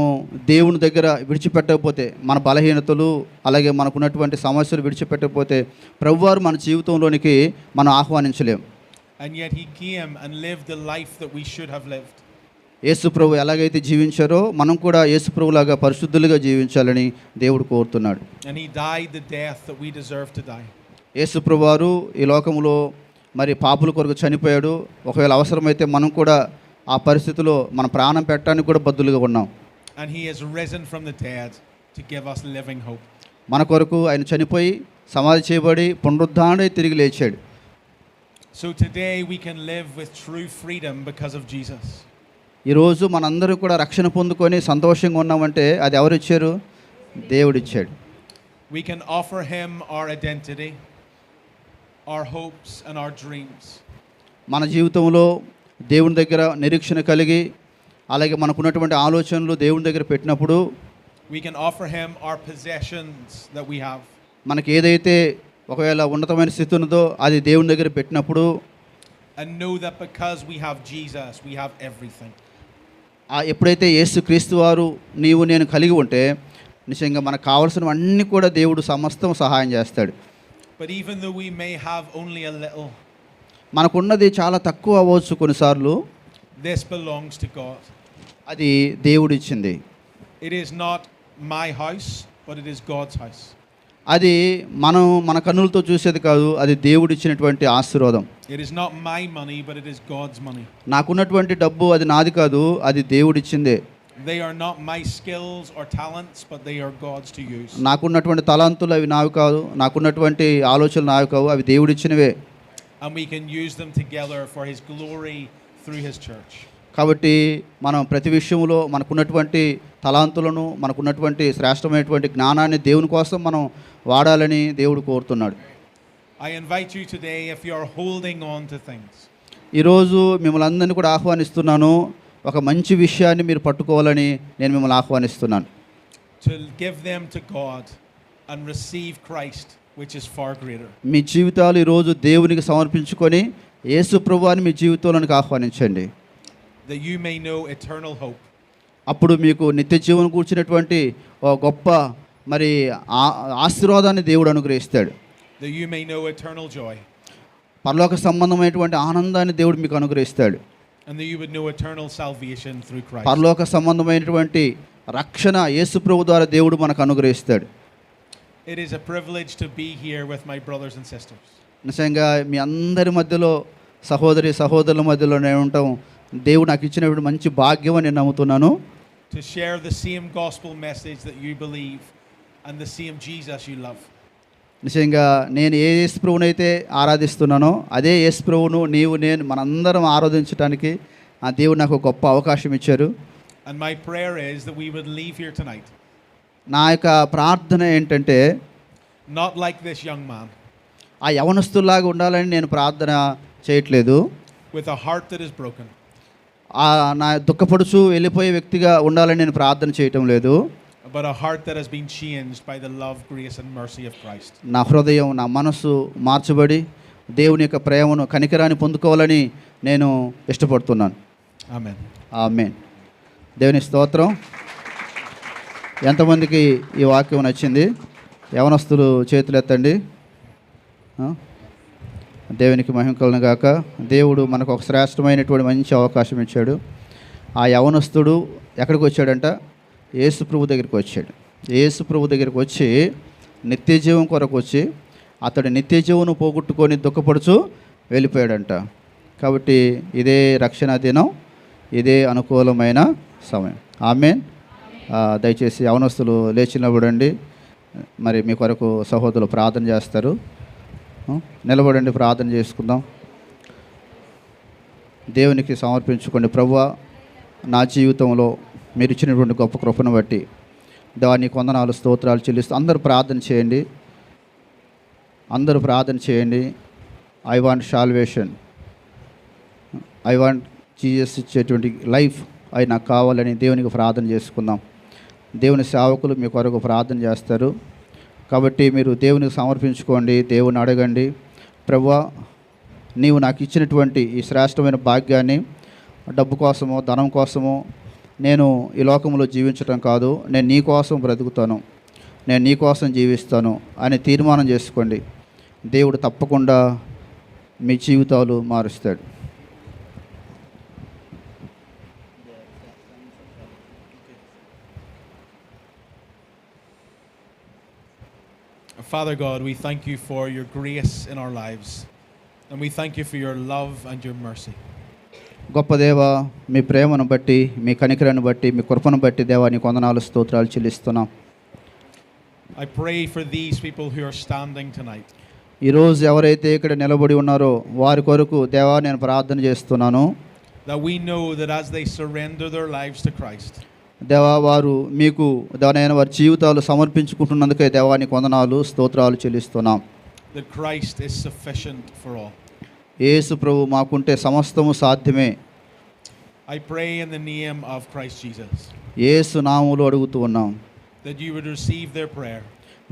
దేవుని దగ్గర విడిచిపెట్టకపోతే, మన బలహీనతలు అలాగే మనకున్నటువంటి సమస్యలు విడిచిపెట్టకపోతే ప్రభువారు మన జీవితంలోనికి మనం ఆహ్వానించలేం. And yet he came and lived the life that we should have lived. యేసు ప్రభు ఎలాగైతే జీవించారో మనం కూడా యేసు ప్రభులాగా పరిశుద్ధులుగా జీవించాలని దేవుడు కోరుతున్నాడు. And he died the death that we deserve to die. యేసు ప్రభువారు ఈ లోకంలో మరి పాపుల కొరకు చనిపోయాడు. ఒకవేళ అవసరమైతే మనం కూడా ఆ పరిస్థితిలో మన ప్రాణం పెట్టడానికి కూడా బద్దులుగా ఉన్నాం. And he has risen from the dead to give us living hope. మన కొరకు ఆయన చనిపోయి సమాధి చేయబడి పునరుద్ధానుడై తిరిగి లేచాడు. So today we can live with true freedom because of Jesus. ఈరోజు మనందరూ కూడా రక్షణ పొందుకొని సంతోషంగా ఉన్నామంటే అది ఎవరు ఇచ్చారు? దేవుడిచ్చాడు. We can offer him our identity, our hopes and our dreams. మన జీవితంలో దేవుని దగ్గర నిరీక్షణ కలిగి అలాగే మనకున్నటువంటి ఆలోచనలు దేవుని దగ్గర పెట్టినప్పుడు We can offer him our possessions that we have. మనకి ఏదైతే ఒకవేళ ఉన్నతమైన స్థితి ఉన్నదో అది దేవుని దగ్గర పెట్టినప్పుడు And know that because we have Jesus, we have everything. ఎప్పుడైతే యేసు క్రీస్తు వారు నీవు నేను కలిగి ఉంటే నిజంగా మనకు కావాల్సినవన్నీ కూడా దేవుడు సమస్తం సహాయం చేస్తాడు. But even though we may have only a little, మనకున్నది చాలా తక్కువ అవ్వచ్చు కొన్నిసార్లు, this belongs to God. అది దేవుడు ఇచ్చింది. It is not my house, but it is God's house. అది మనం మన కన్నులతో చూసేది కాదు, అది దేవుడు ఇచ్చినటువంటి ఆశీర్వాదం. It is not my money, but it is God's money. నాకున్నటువంటి డబ్బు అది నాది కాదు, అది దేవుడిచ్చిందే. They are not my skills or talents, but they are God's to use. నాకున్నటువంటి తలాంతులు అవి నావి కాదు, నాకున్నటువంటి ఆలోచనలు నావి కావు, అవి దేవుడిచ్చినవే. And we can use them together for his glory through his church. కాబట్టి మనం ప్రతి విషయంలో మనకున్నటువంటి తలాంతులను, మనకున్నటువంటి శ్రేష్టమైనటువంటి జ్ఞానాన్ని దేవుని కోసం మనం వాడాలని దేవుడు కోరుతున్నాడు. I invite you today, if you are holding on to things, ఈరోజు మిమ్మల్ని అందరినీ కూడా ఆహ్వానిస్తున్నాను, ఒక మంచి విషయాన్ని మీరు పట్టుకోవాలని నేను మిమ్మల్ని ఆహ్వానిస్తున్నాను. to give them to God and receive Christ, which is far greater. మీ జీవితాలు ఈరోజు దేవునికి సమర్పించుకొని యేసు ప్రభువుని మీ జీవితంలోనికి ఆహ్వానించండి. That you may know eternal hope. అప్పుడు మీకు నిత్య జీవనం కూర్చున్నటువంటి ఒక గొప్ప మరి ఆశీర్వాదాన్ని దేవుడు అనుగ్రహిస్తాడు. that you may know eternal joy, పరలోక సంబంధమైనటువంటి ఆనందాన్ని దేవుడు మీకు అనుగ్రహిస్తాడు. and that you would know eternal salvation through Christ. పరలోక సంబంధమైనటువంటి రక్షణ యేసు ప్రభు ద్వారా దేవుడు మనకు అనుగ్రహిస్తాడు. It is a privilege to be here with my brothers and sisters. నిజంగా మీ అందరి మధ్యలో సహోదరుల మధ్యలో నేను ఉంటాం దేవుడు నాకు ఇచ్చినటువంటి మంచి భాగ్యం అని నేను నమ్ముతున్నాను. To share the same gospel message that you believe and the same Jesus you love. నిజంగా నేను ఏ యేసు ప్రభువునైతే ఆరాధిస్తున్నానో అదే యేసు ప్రభువును నేను మనందరం ఆరాధించడానికి ఆ దేవుడు నాకు ఒక గొప్ప అవకాశం ఇచ్చారు. And my prayer is that we would leave here tonight నా యొక్క ప్రార్థన ఏంటంటే not like this young man, ఆ యవనస్తుల్లాగా ఉండాలని నేను ప్రార్థన చేయట్లేదు. with a heart that is broken, నా దుఃఖపడుచు వెళ్ళిపోయే వ్యక్తిగా ఉండాలని నేను ప్రార్థన చేయటం లేదు. but a heart that has been changed by the love, grace and mercy of Christ. నా హృదయం నా మనసు మార్చబడి దేవుని యొక్క ప్రేమను కనికరాన్ని పొందుకోవాలని నేను ఇష్టపడుతున్నాను. Amen. ఆమేన్. దేవుని స్తోత్రం. ఎంతమందికి ఈ వాక్యం నచ్చింది? యవనస్తులు చేతులు ఎత్తండి. దేవునికి మహిమ కలుగును గాక. దేవుడు మనకు ఒక శ్రేష్టమైనటువంటి మంచి అవకాశం ఇచ్చాడు. ఆ యవనస్తుడు ఎక్కడికి వచ్చాడంట? యేసు ప్రభు దగ్గరికి వచ్చాడు. యేసు ప్రభు దగ్గరికి వచ్చి నిత్యజీవం కొరకు వచ్చి అతడు నిత్యజీవను పోగొట్టుకొని దుఃఖపడుచు వెళ్ళిపోయాడంట. కాబట్టి ఇదే రక్షణ దినం, ఇదే అనుకూలమైన సమయం. ఆమేన్. దయచేసి యవనస్తులు లేచి నిలబడండి. మరి మీ కొరకు సహోదరులు ప్రార్థన చేస్తారు. నిలబడండి, ప్రార్థన చేసుకుందాం. దేవునికి సమర్పించుకోండి. ప్రభువా, నా జీవితంలో మీరు ఇచ్చినటువంటి గొప్ప కృపను బట్టి దానికి వందనాలు స్తోత్రాలు చెల్లిస్తూ అందరూ ప్రార్థన చేయండి. అందరూ ప్రార్థన చేయండి. I want salvation, I want Jesus ఇచ్చేటువంటి లైఫ్ అవి నాకు కావాలని దేవునికి ప్రార్థన చేసుకుందాం. దేవుని సేవకులు మీ కొరకు ప్రార్థన చేస్తారు. కాబట్టి మీరు దేవునికి సమర్పించుకోండి, దేవుని అడగండి. ప్రభువా, నీవు నాకు ఇచ్చినటువంటి ఈ శ్రేష్టమైన భాగ్యాన్ని డబ్బు కోసమో ధనం కోసమో నేను ఈ లోకంలో జీవించటం కాదు, నేను నీ కోసం బ్రతుకుతాను, నేను నీ కోసం జీవిస్తాను అని తీర్మానం చేసుకోండి. దేవుడు తప్పకుండా మీ జీవితాలు మారుస్తాడు. Father God, we thank you for your grace in our lives, and we thank you for your love and your mercy. గొప్ప దేవా, మీ ప్రేమను బట్టి, మీ కనికరాన్ని బట్టి, మీ కృపను బట్టి దేవా నీకు వందనాలు స్తోత్రాలు చెల్లిస్తున్నాం. I pray for these people who are standing tonight. ఈరోజు ఎవరైతే ఇక్కడ నిలబడి ఉన్నారో వారి కొరకు దేవా నేను ప్రార్థన చేస్తున్నాను. That we know that as they surrender their lives to Christ, దేవా వారు మీకు దేవనైనా వారి జీవితాలు సమర్పించుకుంటున్నందుకే దేవా నీకు వందనాలు స్తోత్రాలు చెల్లిస్తున్నాం. that Christ is sufficient for all. యేసు ప్రభు మాకుంటే సమస్తము సాధ్యమే. I pray in the name of Christ Jesus యేసు నామములో అడుగుతూ ఉన్నాం. that you would receive their prayer.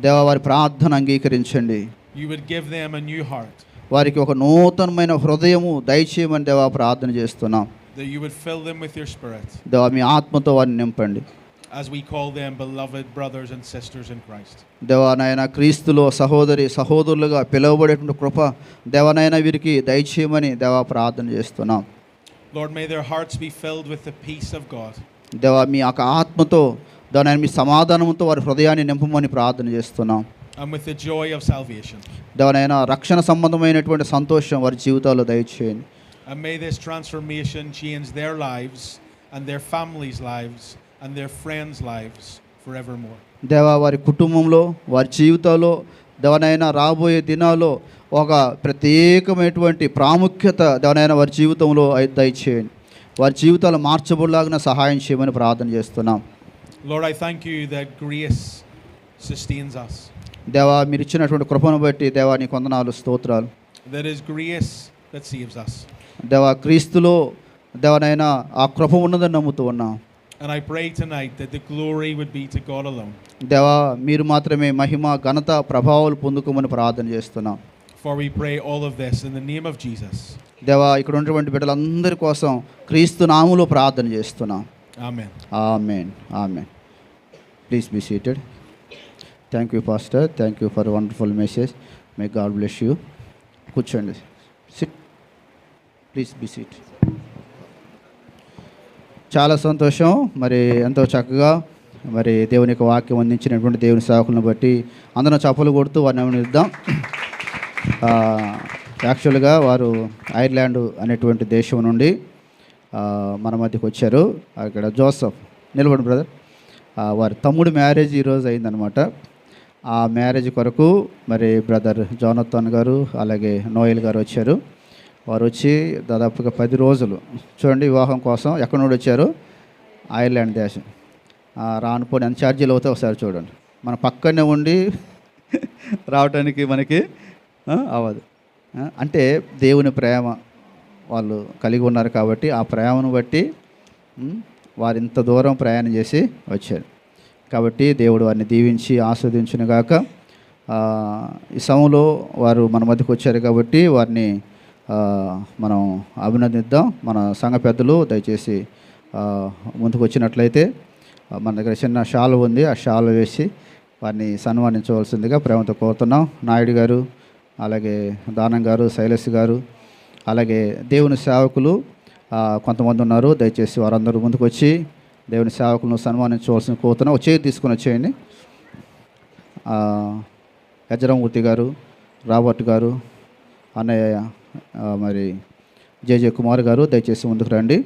దేవా వారి ప్రార్థన అంగీకరించండి. You would give them a new heart. వారికి ఒక నూతనమైన హృదయము దయచేయమని దేవా ప్రార్థన చేస్తున్నాం. That you would fill them with your spirit. దేవా మీ ఆత్మతో వారిని నింపండి. As we call them beloved brothers and sisters in Christ. దేవానైనా క్రీస్తులో సహోదరులుగా పిలువబడేటువంటి కృప దేవానైనా వీరికి దయచేయమని దేవా ప్రార్థన చేస్తున్నాం. Lord, may their hearts be filled with the peace of God. దేవా మీ యొక్క ఆత్మతో దేవానైనా మీ సమాధానంతో వారి హృదయాన్ని నింపమని ప్రార్థన చేస్తున్నాం. And with the joy of salvation. దేవానైనా రక్షణ సంబంధమైనటువంటి సంతోషం వారి జీవితాల్లో దయచేయండి. And may this transformation change their lives and their families' lives and their friends' lives forevermore. దేవా వారి కుటుంబంలో వారి జీవితాల్లో దేవనైనా రాబోయే దినాల్లో ఒక ప్రత్యేకమైనటువంటి ప్రాముఖ్యత దేవనైనా వారి జీవితంలో దయచేయండి. వారి జీవితాలు మార్చబడలాగిన సహాయం చేయమని ప్రార్థన చేస్తున్నాం. Lord, I thank you that grace sustains us. దేవా మీరు ఇచ్చినటువంటి కృపను బట్టి దేవా నీకు వందనాలు స్తోత్రాలు. That is grace that saves us. దేవా క్రీస్తులో దేవనైనా ఆ కృప ఉన్నదని నమ్ముతూ ఉన్నాం. And I pray tonight that the glory would be to God alone. దేవా మీరు మాత్రమే మహిమ ఘనత ప్రభావాలు పొందుకోమని ప్రార్థన చేస్తున్నాం. For we pray all of this in the name of Jesus. దేవా ఇక్కడ ఉన్నటువంటి బిడ్డలందరి కోసం క్రీస్తు నామములో ప్రార్థన చేస్తున్నాం. Amen. Amen. Amen. Please be seated. Thank you pastor, thank you for wonderful message. May God bless you. కూర్చోండి, సిట్, ప్లీజ్ బి సిట్. చాలా సంతోషం. మరి ఎంతో చక్కగా మరి దేవుని యొక్క వాక్యం అందించినటువంటి దేవుని సేవకులను బట్టి అందరం చప్పలు కొడుతూ వారిని అభినందిద్దాం. యాక్చువల్గా వారు ఐర్లాండ్ అనేటువంటి దేశం నుండి మన మధ్యకి వచ్చారు. అక్కడ జోసఫ్ నిలబడి బ్రదర్, వారి తమ్ముడు మ్యారేజ్ ఈరోజు అయిందనమాట. ఆ మ్యారేజ్ కొరకు మరి బ్రదర్ జోనథన్ గారు అలాగే నోయల్ గారు వచ్చారు. వారు వచ్చి దాదాపుగా 10 రోజులు చూడండి వివాహం కోసం ఎక్కడి నుండి వచ్చారు, ఐర్లాండ్ దేశం. రానుపోని ఎంత ఛార్జీలు అవుతాయి ఒకసారి చూడండి. మన పక్కనే ఉండి రావడానికి మనకి అవ్వదు. అంటే దేవుని ప్రేమ వాళ్ళు కలిగి ఉన్నారు కాబట్టి ఆ ప్రేమను బట్టి వారు ఇంత దూరం ప్రయాణం చేసి వచ్చారు. కాబట్టి దేవుడు వారిని దీవించి ఆస్వాదించును గాక. ఈ సమయంలో వారు మన మధ్యకు వచ్చారు కాబట్టి వారిని మనం అభినందిద్దాం. మన సంఘ పెద్దలు దయచేసి ముందుకు వచ్చినట్లయితే మన దగ్గర చిన్న షాలు ఉంది, ఆ షాలు వేసి వారిని సన్మానించవలసిందిగా ప్రేమతో కోరుతున్నాం. నాయుడు గారు, అలాగే దానం గారు, శైలస్ గారు, అలాగే దేవుని సేవకులు కొంతమంది ఉన్నారు. దయచేసి వారందరూ ముందుకు వచ్చి దేవుని సేవకులను సన్మానించవలసిన కోరుతున్నాం. ఒక చేయి తీసుకొని వచ్చేయండి. యజ్రమూర్తి గారు, రాబర్ట్ గారు, అన్నయ్య మరి జేజే కుమార్ గారు దయచేసి ముందుకు రండి.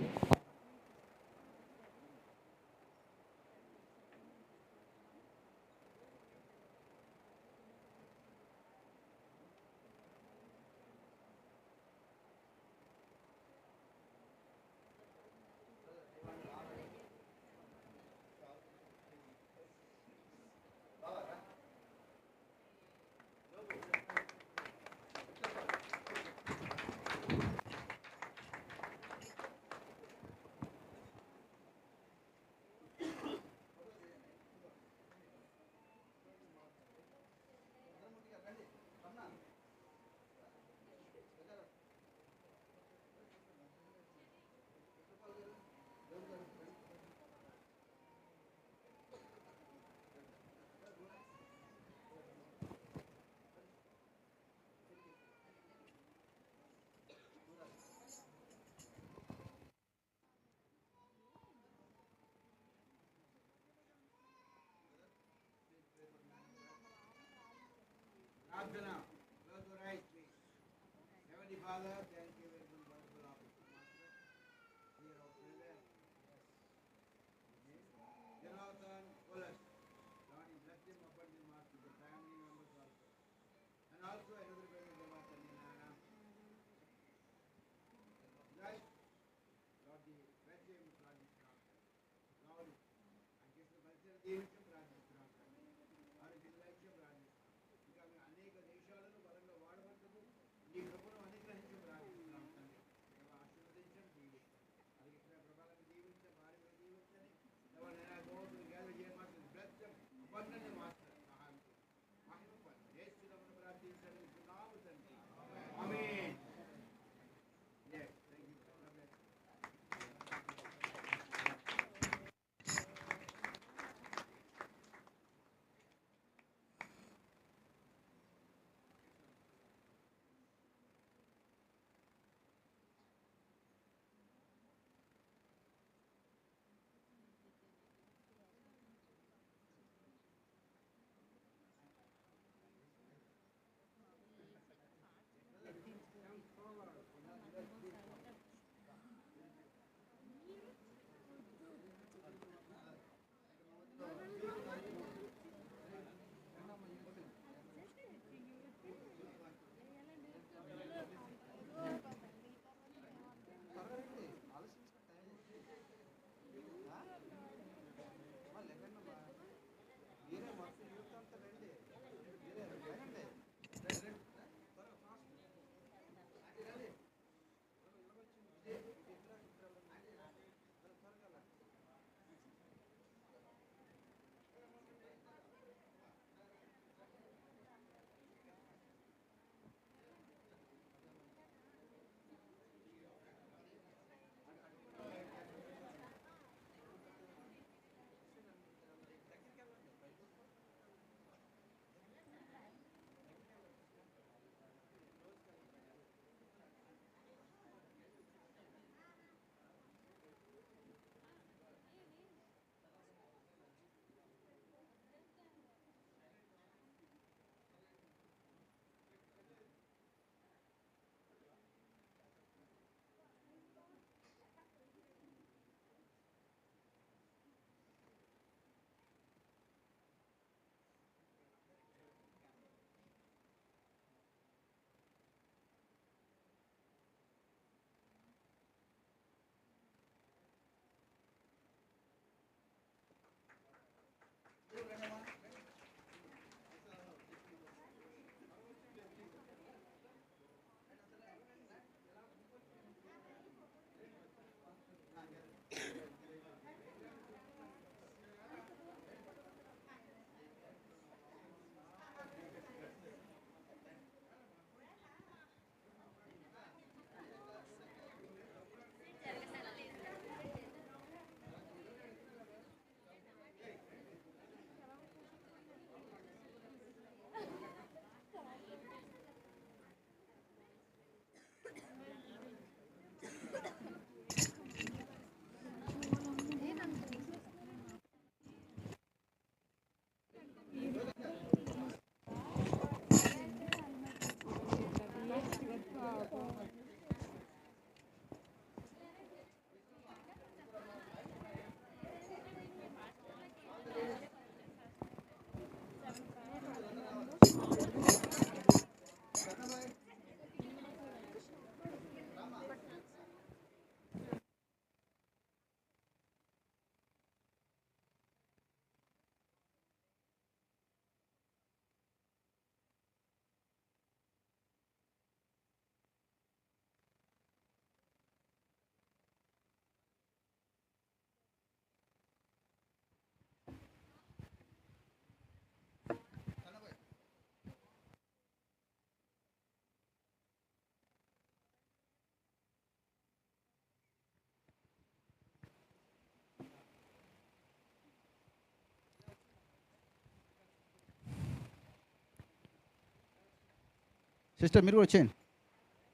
సిస్టర్ మీరు కూడా వచ్చేయండి,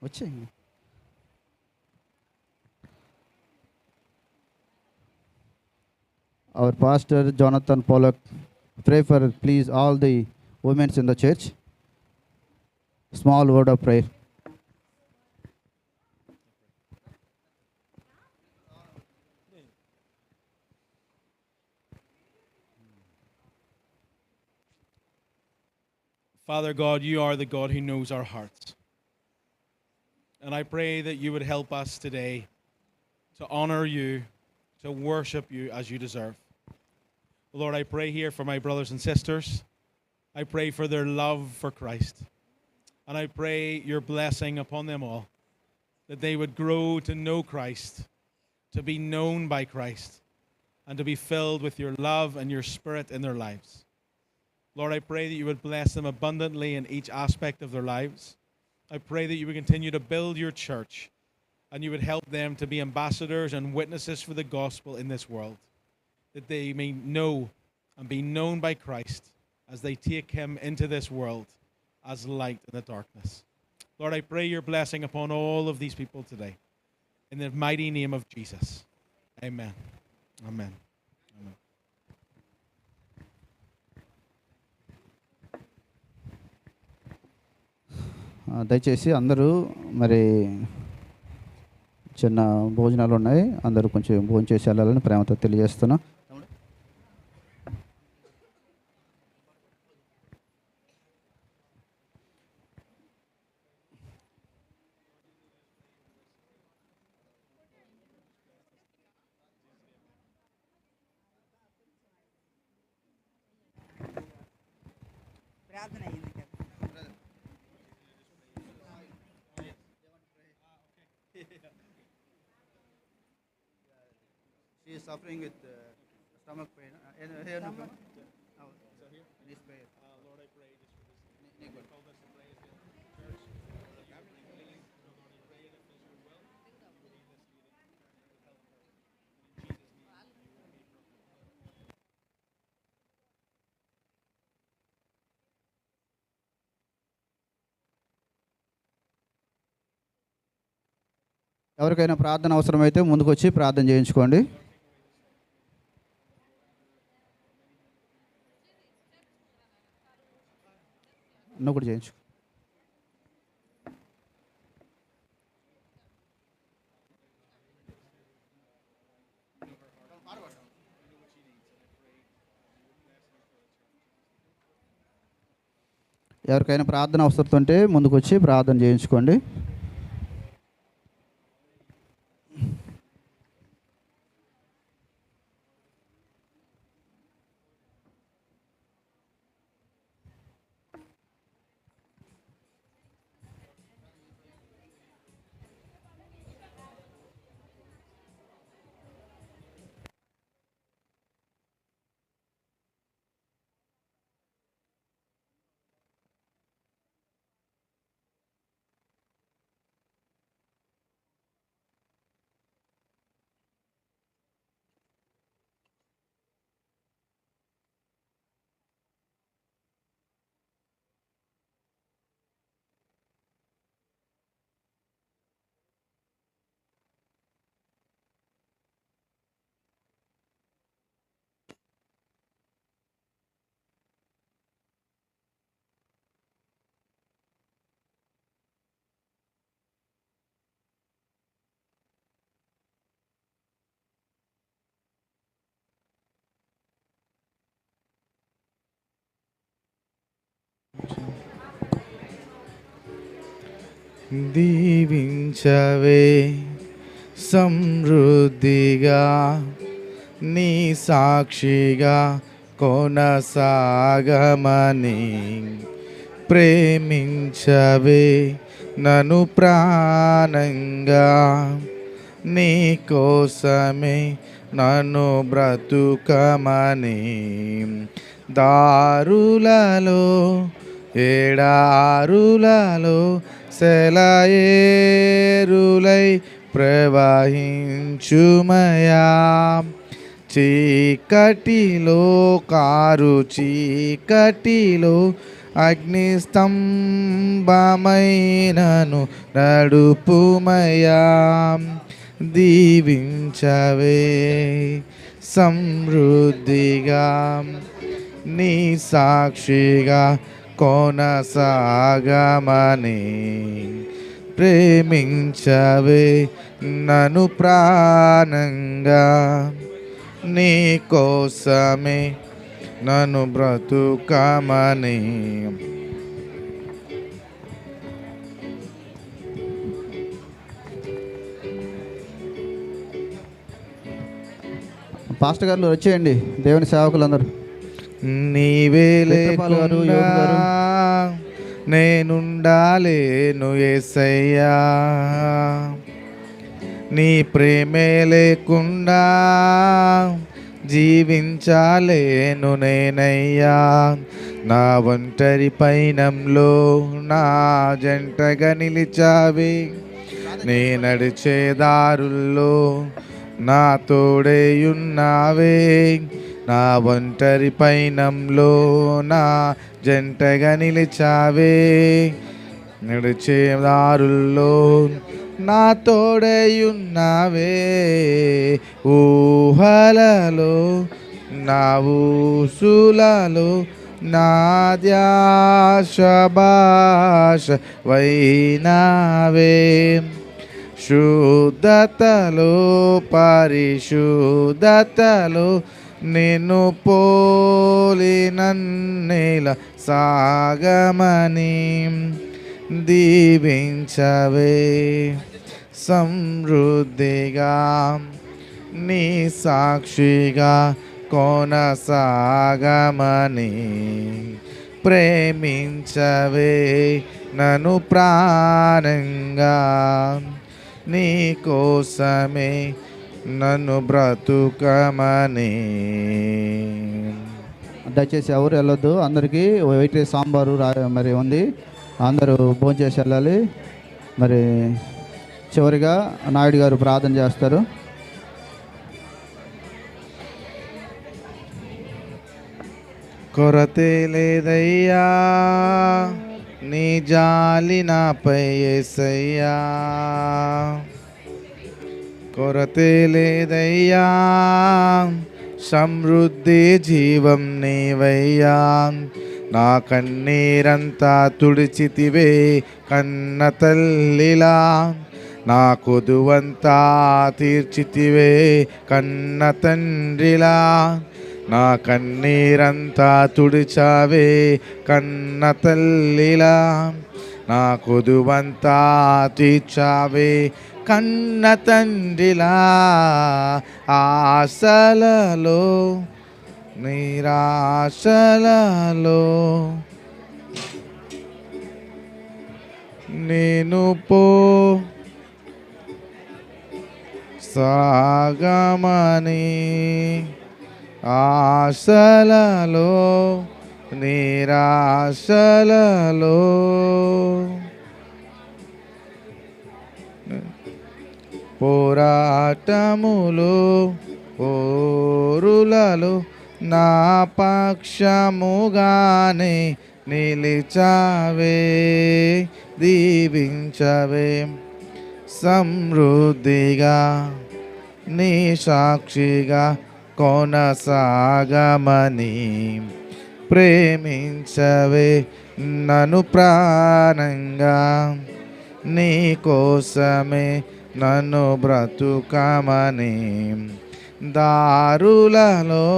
వచ్చేయండి. Our pastor Jonathan Pollock, pray for please all the women in the church. Small word of prayer. Father God, you are the God who knows our hearts. And I pray that you would help us today to honor you, to worship you as you deserve. Lord, I pray here for my brothers and sisters. I pray for their love for Christ. And I pray your blessing upon them all, that they would grow to know Christ, to be known by Christ, and to be filled with your love and your spirit in their lives. Lord, I pray that you would bless them abundantly in each aspect of their lives. I pray that you would continue to build your church, and you would help them to be ambassadors and witnesses for the gospel in this world, that they may know and be known by Christ as they take him into this world as light in the darkness. Lord, I pray your blessing upon all of these people today. In the mighty name of Jesus. Amen. Amen. Amen. దయచేసి అందరూ మరి చిన్న భోజనాలు ఉన్నాయి, అందరూ కొంచెం భోజనం చేసి వెళ్ళాలని ప్రేమతో తెలియజేస్తున్నా. ప్రార్థన అయ్యింది కదా. She is suffering with stomach pain. Lord, I pray just for this. You called us to pray as a church. Lord, I pray that if it's your will, you would lead this meeting with help her. In Jesus' name, you will be broken. ఎవరికైనా ప్రార్థన అవసరమైతే ముందుకు వచ్చి ప్రార్థన చేయించుకోండి. నువ్వు కూడా చేయించు. ఎవరికైనా ప్రార్థన అవసరం ఉంటే ముందుకు వచ్చి ప్రార్థన చేయించుకోండి. దీవించవే సమృద్ధిగా నీ సాక్షిగా కొనసాగమని ప్రేమించవే నన్ను ప్రాణంగా నీ కోసమే నన్ను బ్రతుకమని దారులలో ఎడారులలో సెలయేరులై ప్రవహించుమయా చీకటిలో కారు చీకటిలో అగ్నిస్తంభమైనను నడుపుమయా. దీవించవే సమృద్ధిగా నీ సాక్షిగా కొనసాగమని. ప్రేమించవే నన్ను ప్రాణంగా, నీ కోసమే నన్ను బ్రతుకమని. పాస్టర్ గారు వచ్చేయండి, దేవుని సేవకులందరూ. నీవే చిత్రపాల్ గారు, యోగు గారు. లేకుండా నేనుండాలేను యేసయ్యా, నీ ప్రేమే లేకుండా జీవించాలేను నేనయ్యా. నా ఒంటరి పయనంలో నా జంటగా నిలిచావే, నే నడిచే దారుల్లో నా తోడేయున్నావే. నా ఒంటరి పయనంలో నా జంటగా నిలిచావే, నడిచే దారుల్లో నా తోడేయున్నావే. ఊహలలో నా ఊసులలో నా ధ్యాస భాష వైనావే. శుద్ధతలో పరిశుద్ధతలో నిన్ను పోలి నన్నేల సాగమని. దీవించవే సమృద్ధిగా నీ సాక్షిగా కొనసాగమని. ప్రేమించవే నన్ను ప్రాణంగా, నీ కోసమే నన్ను బ్రతుకమని. దయచేసి ఎవరు వెళ్ళొద్దు, అందరికీ వైట్ రైస్ సాంబారు మరి ఉంది, అందరూ భోంచేసి వెళ్ళాలి. మరి చివరిగా నాయుడు గారు ప్రార్థన చేస్తారు. కొరతే లేదయ్యా నీ జాలి నాపై యేసయ్యా, కొరతే లేదయ్యా సమృద్ధి జీవం నీవయ్యా. నా కన్నీరంతా తుడిచితివే కన్న తల్లిలా, నా కొదువంతా తీర్చితివే కన్న తండ్రిలా. నా కన్నీరంతా తుడిచావే కన్న తల్లిలా, నా కొదువంతా తీర్చావే కన్న తండ్రిలా. ఆశలలో నిరాశలలో నేను సాగమని. ఆశలలో నిరాశలలో పోరాటములు పోరులలో నా పక్షముగానే నిలిచావే. దీవించవే సమృద్ధిగా నీ సాక్షిగా కొనసాగమని. ప్రేమించవే నన్ను ప్రాణంగా, నీ కోసమే నన్ను బ్రతుకమని. దారులలో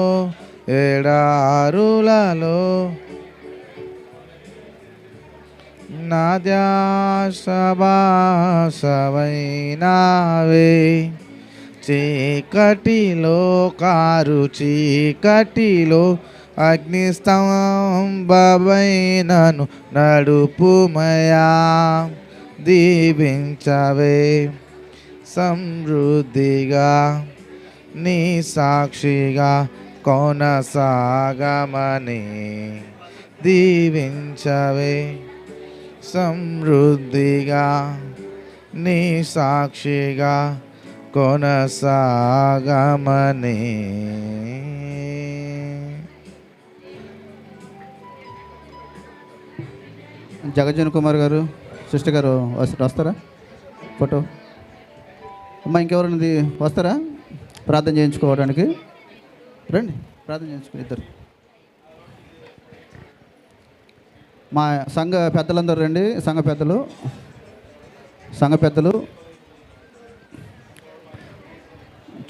ఎడారులలో నా ధ్యాస భాసవైనావే. చీకటిలో కారు చీకటిలో అగ్నిస్తంభమైనను నడుపుమయా. దీవించవే సమృద్ధిగా నీ సాక్షిగా కొనసాగమని. దీవించవే సమృద్ధిగా నీ సాక్షిగా కొనసాగమని. జగజ్జన్ కుమార్ గారు, సిస్టర్ గారు వస్తారా ఫోటో? అమ్మ ఇంకెవరినది వస్తారా ప్రార్థన చేయించుకోవడానికి? రండి ప్రార్థన చేయించుకో ఇద్దరు. మా సంఘ పెద్దలందరూ రండి. సంఘ పెద్దలు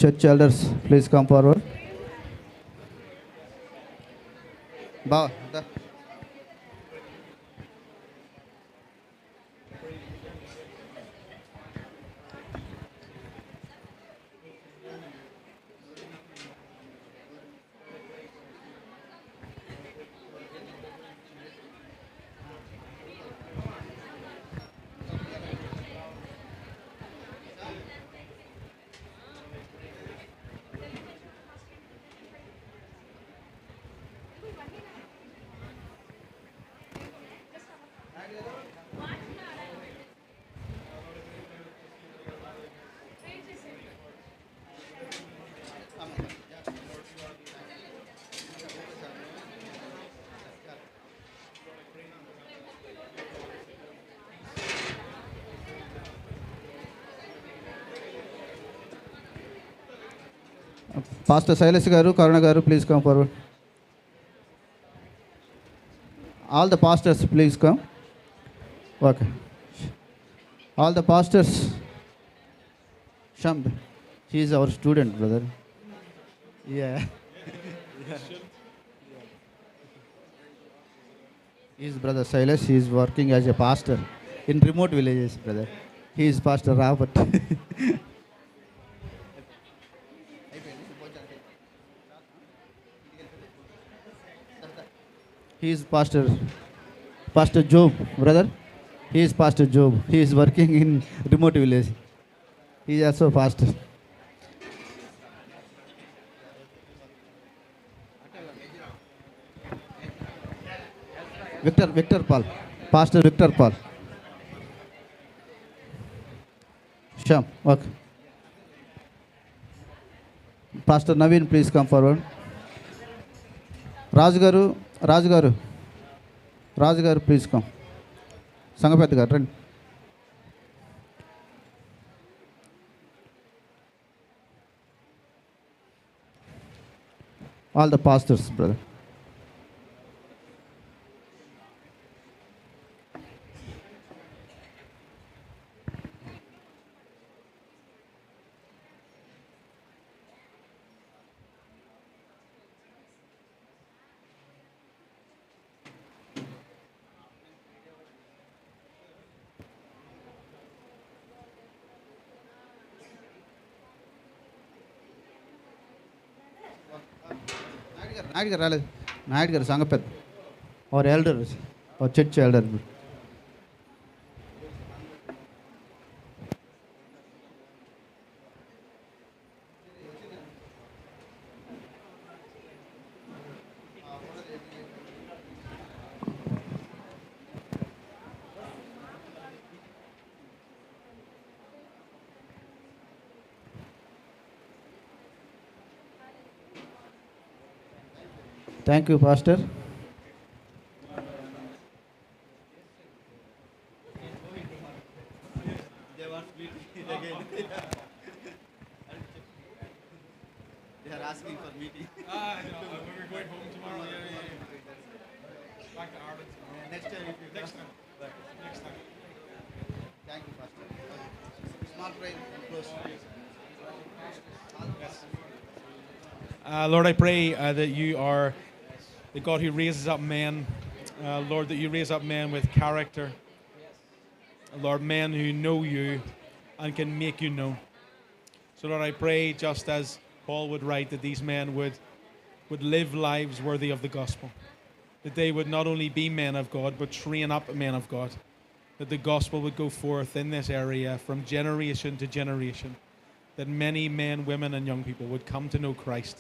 church elders please come forward. బా పాస్టర్ శైలేష్ గారు, కరుణ గారు please come forward. All the pastors please come. Okay, all the pastors. Sham, he is our student, brother. Yeah. He is brother Silas. He is working as a pastor in remote villages, brother. He is Pastor Robert. He is Pastor Job, brother. He is Pastor Job. He is working in remote village. He is also pastor. Victor Paul. Pastor Victor Paul. Sham, okay. Pastor Naveen, please come forward. Raj garu, please come. Sangapet garu, రండి. All the pastors, brother. Naidu garu రాలేదు. నాయుడు గారు సంఘ పెద్ద or elder or church elder. Thank you, Pastor. They are asking for meeting. No, we're going home tomorrow. Yeah. Back to Ireland. Next time, if you Next time. Thank you, Pastor. Small prayer and close. Lord, I pray that you are the God who raises up men. Lord, that you raise up men with character. Lord, men who know you and can make you know. So, Lord, I pray, just as Paul would write, that these men would live lives worthy of the gospel. That they would not only be men of God, but train up men of God. That the gospel would go forth in this area from generation to generation. That many men, women, and young people would come to know Christ.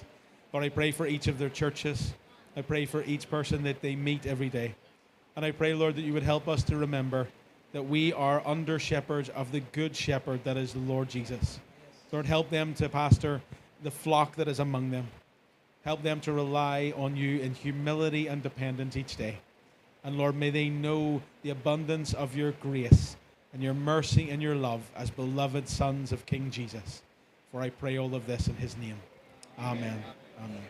Lord, I pray for each of their churches. I pray for each person that they meet every day. And I pray, Lord, that you would help us to remember that we are under shepherds of the good shepherd that is the Lord Jesus. Lord, help them to pastor the flock that is among them. Help them to rely on you in humility and dependence each day. And Lord, may they know the abundance of your grace and your mercy and your love as beloved sons of King Jesus. For I pray all of this in his name. Amen. Amen.